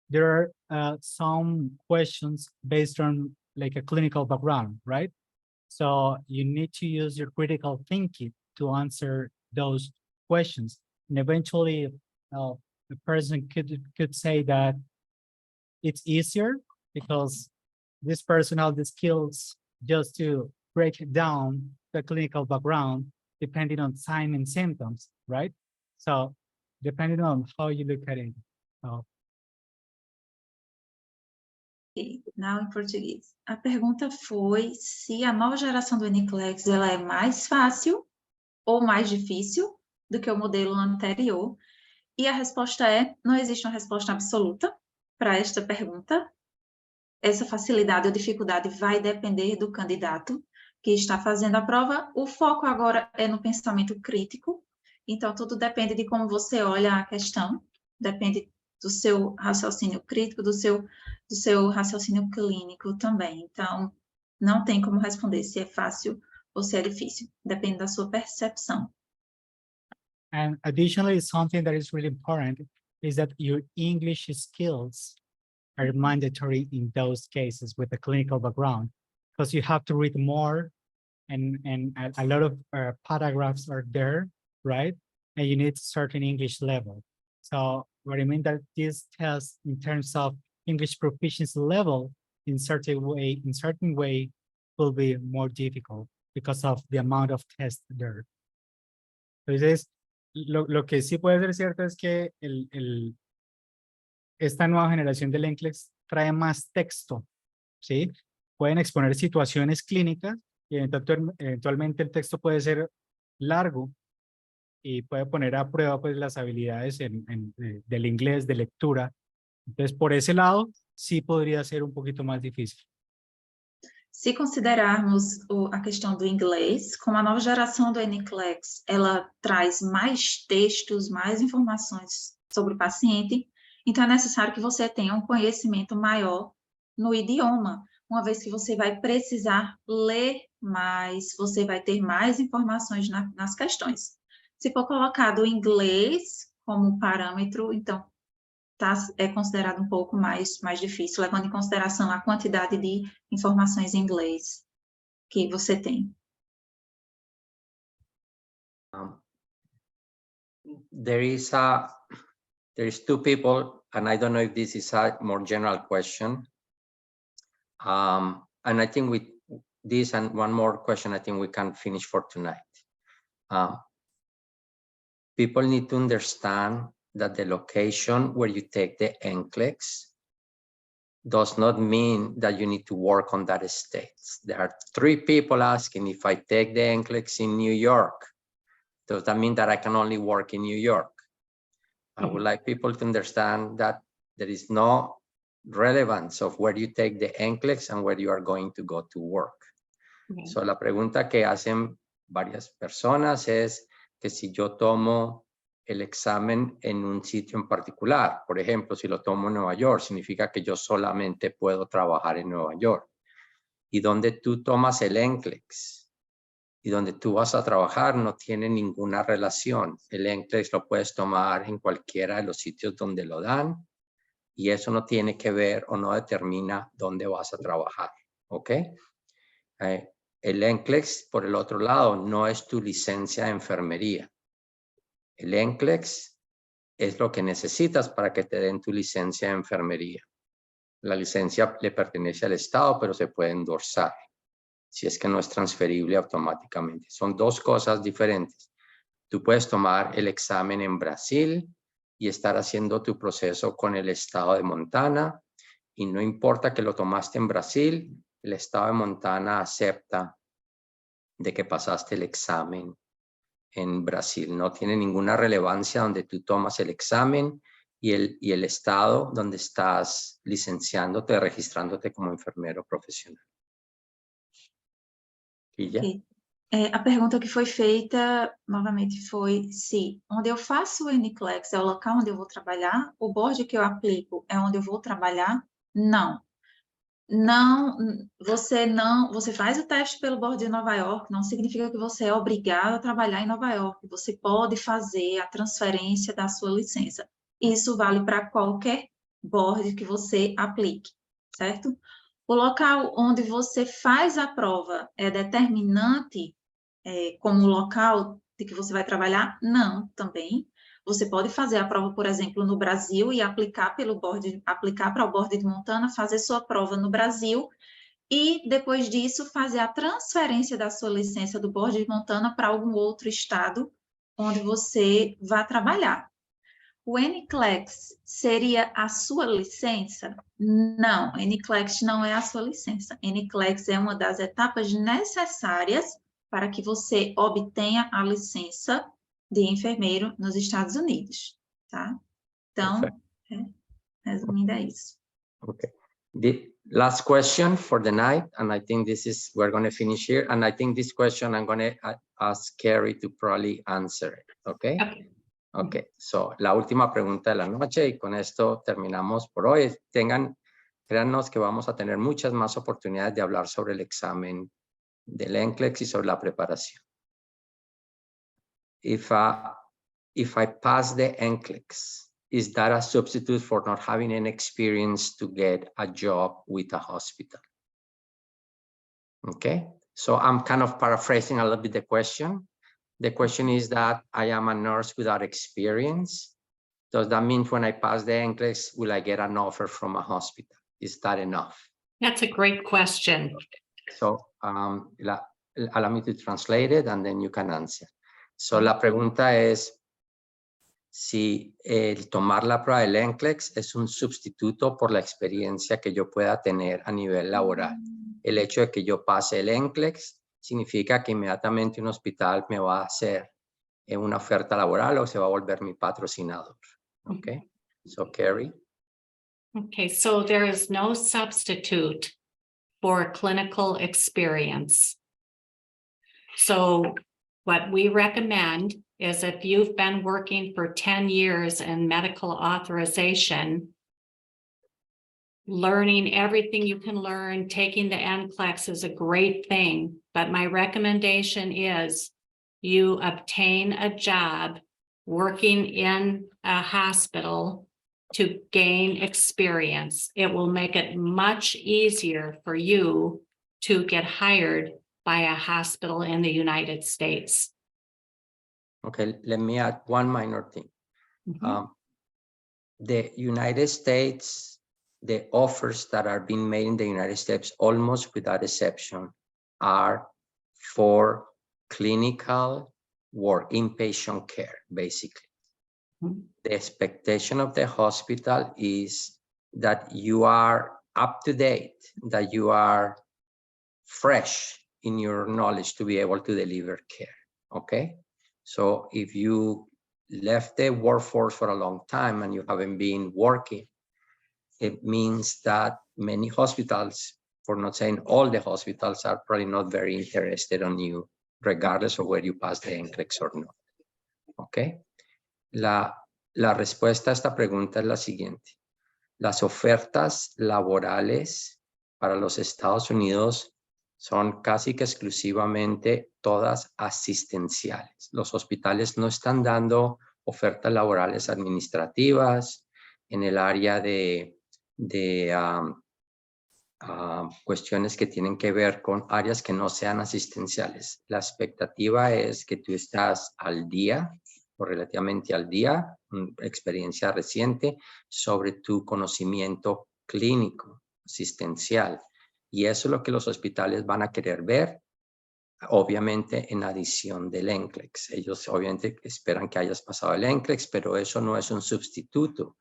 there are some questions based on like a clinical background, right? So you need to use your critical thinking to answer those questions. And eventually, the person could say that it's easier because this person has the skills just to break down the clinical background depending on signs and symptoms, right? So depending on how you look at it. So. Okay, now em português. A pergunta foi se a nova geração do NCLEX ela é mais fácil ou mais difícil do que o modelo anterior. E a resposta é, não existe uma resposta absoluta para esta pergunta. Essa facilidade ou dificuldade vai depender do candidato que está fazendo a prova. O foco agora é no pensamento crítico. Então, tudo depende de como você olha a questão. Depende do seu raciocínio crítico, do seu raciocínio clínico também. Então, não tem como responder se é fácil ou se é difícil. Depende da sua percepção. And additionally, something that is really important is that your English skills are mandatory in those cases with a clinical background, because you have to read more and a lot of paragraphs are there, right? And you need a certain English level. So what I mean that this test in terms of English proficiency level in certain way will be more difficult because of the amount of tests there. Entonces, lo que sí puede ser cierto es que esta nueva generación del NCLEX trae más texto, ¿sí? Pueden exponer situaciones clínicas y eventualmente el texto puede ser largo y puede poner a prueba pues las habilidades del inglés, de lectura. Entonces, por ese lado, sí podría ser un poquito más difícil. Se considerarmos a questão do inglês, como a nova geração do NCLEX, ela traz mais textos, mais informações sobre o paciente, então é necessário que você tenha um conhecimento maior no idioma, uma vez que você vai precisar ler mais, você vai ter mais informações nas questões. Se for colocado o inglês como parâmetro, então é considerado um pouco mais difícil, levando em consideração a quantidade de informações em inglês que você tem. There's two people, and I don't know if this is a more general question. And I think with this and one more question, I think we can finish for tonight. People need to understand that the location where you take the NCLEX does not mean that you need to work on that state. There are 3 people asking if I take the NCLEX in New York, does that mean that I can only work in New York? I would like people to understand that there is no relevance of where you take the NCLEX and where you are going to go to work. Okay. So la pregunta que hacen varias personas es que si yo tomo el examen en un sitio en particular, por ejemplo, si lo tomo en Nueva York, significa que yo solamente puedo trabajar en Nueva York. Y donde tú tomas el NCLEX y donde tú vas a trabajar no tiene ninguna relación. El NCLEX lo puedes tomar en cualquiera de los sitios donde lo dan y eso no tiene que ver o no determina dónde vas a trabajar, ¿ok? El NCLEX, por el otro lado, no es tu licencia de enfermería. El NCLEX es lo que necesitas para que te den tu licencia de enfermería. La licencia le pertenece al Estado, pero se puede endorsar si es que no es transferible automáticamente. Son 2 cosas diferentes. Tú puedes tomar el examen en Brasil y estar haciendo tu proceso con el Estado de Montana y no importa que lo tomaste en Brasil, el Estado de Montana acepta de que pasaste el examen en Brasil. No tiene ninguna relevancia donde tú tomas el examen y el estado donde estás licenciándote, registrándote como enfermero profissional. Okay. A pergunta que foi feita, novamente, foi se onde eu faço o NCLEX é o local onde eu vou trabalhar, o board que eu aplico é onde eu vou trabalhar? Não. Você faz o teste pelo board de Nova York, não significa que você é obrigado a trabalhar em Nova York. Você pode fazer a transferência da sua licença. Isso vale para qualquer board que você aplique, certo? O local onde você faz a prova é determinante como local de que você vai trabalhar? Não, também. Você pode fazer a prova, por exemplo, no Brasil e aplicar para o board de Montana, fazer sua prova no Brasil e, depois disso, fazer a transferência da sua licença do board de Montana para algum outro estado onde você vai trabalhar. O NCLEX seria a sua licença? Não, NCLEX não é a sua licença. NCLEX é uma das etapas necessárias para que você obtenha a licença de enfermeiro nos Estados Unidos, tá? Então, resumindo, é isso. Okay. The last question for the night, and I think we're going to finish here, and I think this question I'm going to ask Carrie to probably answer it, okay? Okay. Ok, so, la última pregunta de la noche y con esto terminamos por hoy. Créannos que vamos a tener muchas más oportunidades de hablar sobre el examen del NCLEX y sobre la preparación. If I pass the NCLEX, is that a substitute for not having any experience to get a job with a hospital? Okay, so I'm kind of paraphrasing a little bit the question. The question is that I am a nurse without experience. Does that mean when I pass the NCLEX, will I get an offer from a hospital? Is that enough? That's a great question. So allow me to translate it and then you can answer. So la pregunta es si el tomar la prueba del NCLEX es un sustituto por la experiencia que yo pueda tener a nivel laboral. El hecho de que yo pase el NCLEX significa que inmediatamente un hospital me va a hacer una oferta laboral o se va a volver mi patrocinador. Okay, so Carrie. Okay, so there is no substitute for clinical experience. So what we recommend is if you've been working for 10 years in medical authorization, learning everything you can learn, taking the NCLEX is a great thing, but my recommendation is you obtain a job working in a hospital to gain experience. It will make it much easier for you to get hired by a hospital in the United States. Okay, let me add one minor thing. Mhm. The United States, the offers that are being made in the United States, almost without exception, are for clinical or inpatient care, basically. Mhm. The expectation of the hospital is that you are up to date, that you are fresh in your knowledge to be able to deliver care, okay? So if you left the workforce for a long time and you haven't been working, it means that many hospitals, for not saying all the hospitals, are probably not very interested on you, regardless of where you pass the NCLEX or not. Okay. La respuesta a esta pregunta es la siguiente. Las ofertas laborales para los Estados Unidos son casi que exclusivamente todas asistenciales. Los hospitales no están dando ofertas laborales administrativas en el área de cuestiones que tienen que ver con áreas que no sean asistenciales. La expectativa es que tú estás al día o relativamente al día, experiencia reciente, sobre tu conocimiento clínico, asistencial. Y eso es lo que los hospitales van a querer ver, obviamente en adición del NCLEX. Ellos obviamente esperan que hayas pasado el NCLEX, pero eso no es un sustituto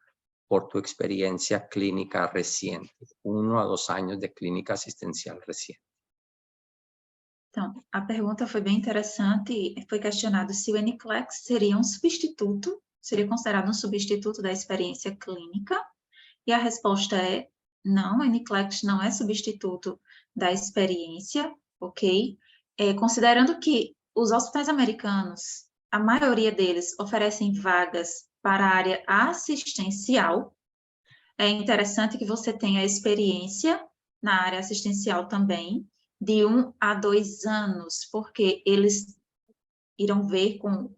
por tu experiencia clínica reciente, 1 a 2 anos de clínica assistencial reciente. Então, a pergunta foi bem interessante e foi questionado se o NCLEX seria um substituto, seria considerado um substituto da experiência clínica, e a resposta é não, o NCLEX não é substituto da experiência, ok? Considerando que os hospitais americanos, a maioria deles oferecem vagas para a área assistencial, é interessante que você tenha experiência na área assistencial também, de 1 a 2 anos, porque eles irão ver com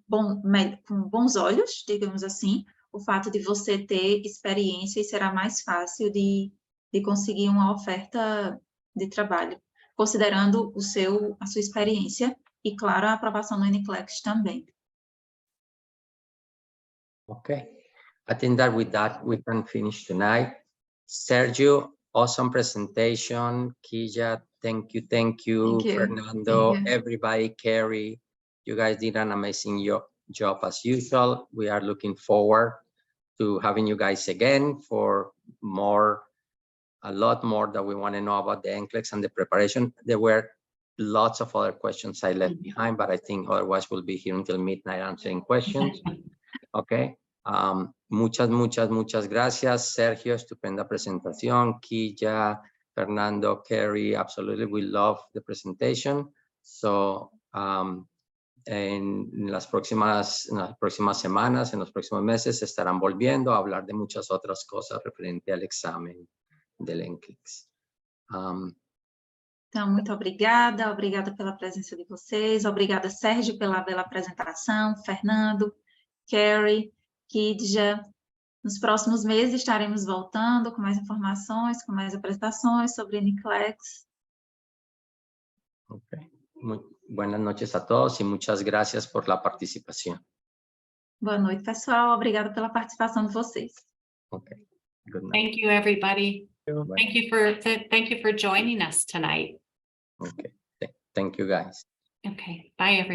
bons olhos, digamos assim, o fato de você ter experiência e será mais fácil de conseguir uma oferta de trabalho, considerando a sua experiência e, claro, a aprovação no NCLEX também. Okay, I think that with that we can finish tonight. Sergio, awesome presentation. Kija, thank you. Thank you. Fernando, Thank you. everybody, Carrie, you guys did an amazing job as usual. We are looking forward to having you guys again for a lot more that we want to know about the NCLEX and the preparation. There were lots of other questions I left behind, but I think otherwise we'll be here until midnight answering questions. Okay. Muchas gracias, Sergio. Estupenda presentación. Kija, Fernando, Carrie, absolutely. We love the presentation. So, en las próximas semanas, en los próximos meses, estarán volviendo a hablar de muchas otras cosas referente al examen del NCLEX. Então, muito obrigada pela presença de vocês, obrigada, Sérgio, pela bela apresentação, Fernando, Carrie, Kidja. Nos próximos meses estaremos voltando com mais informações, com mais apresentações sobre NCLEX. Okay. Buenas noches a todos y muchas gracias por la participación. Boa noite, pessoal. Obrigada pela participação de vocês. Okay. Good night. Thank you, everybody. Thank you for joining us tonight. Okay. Thank you, guys. Okay, bye, everyone.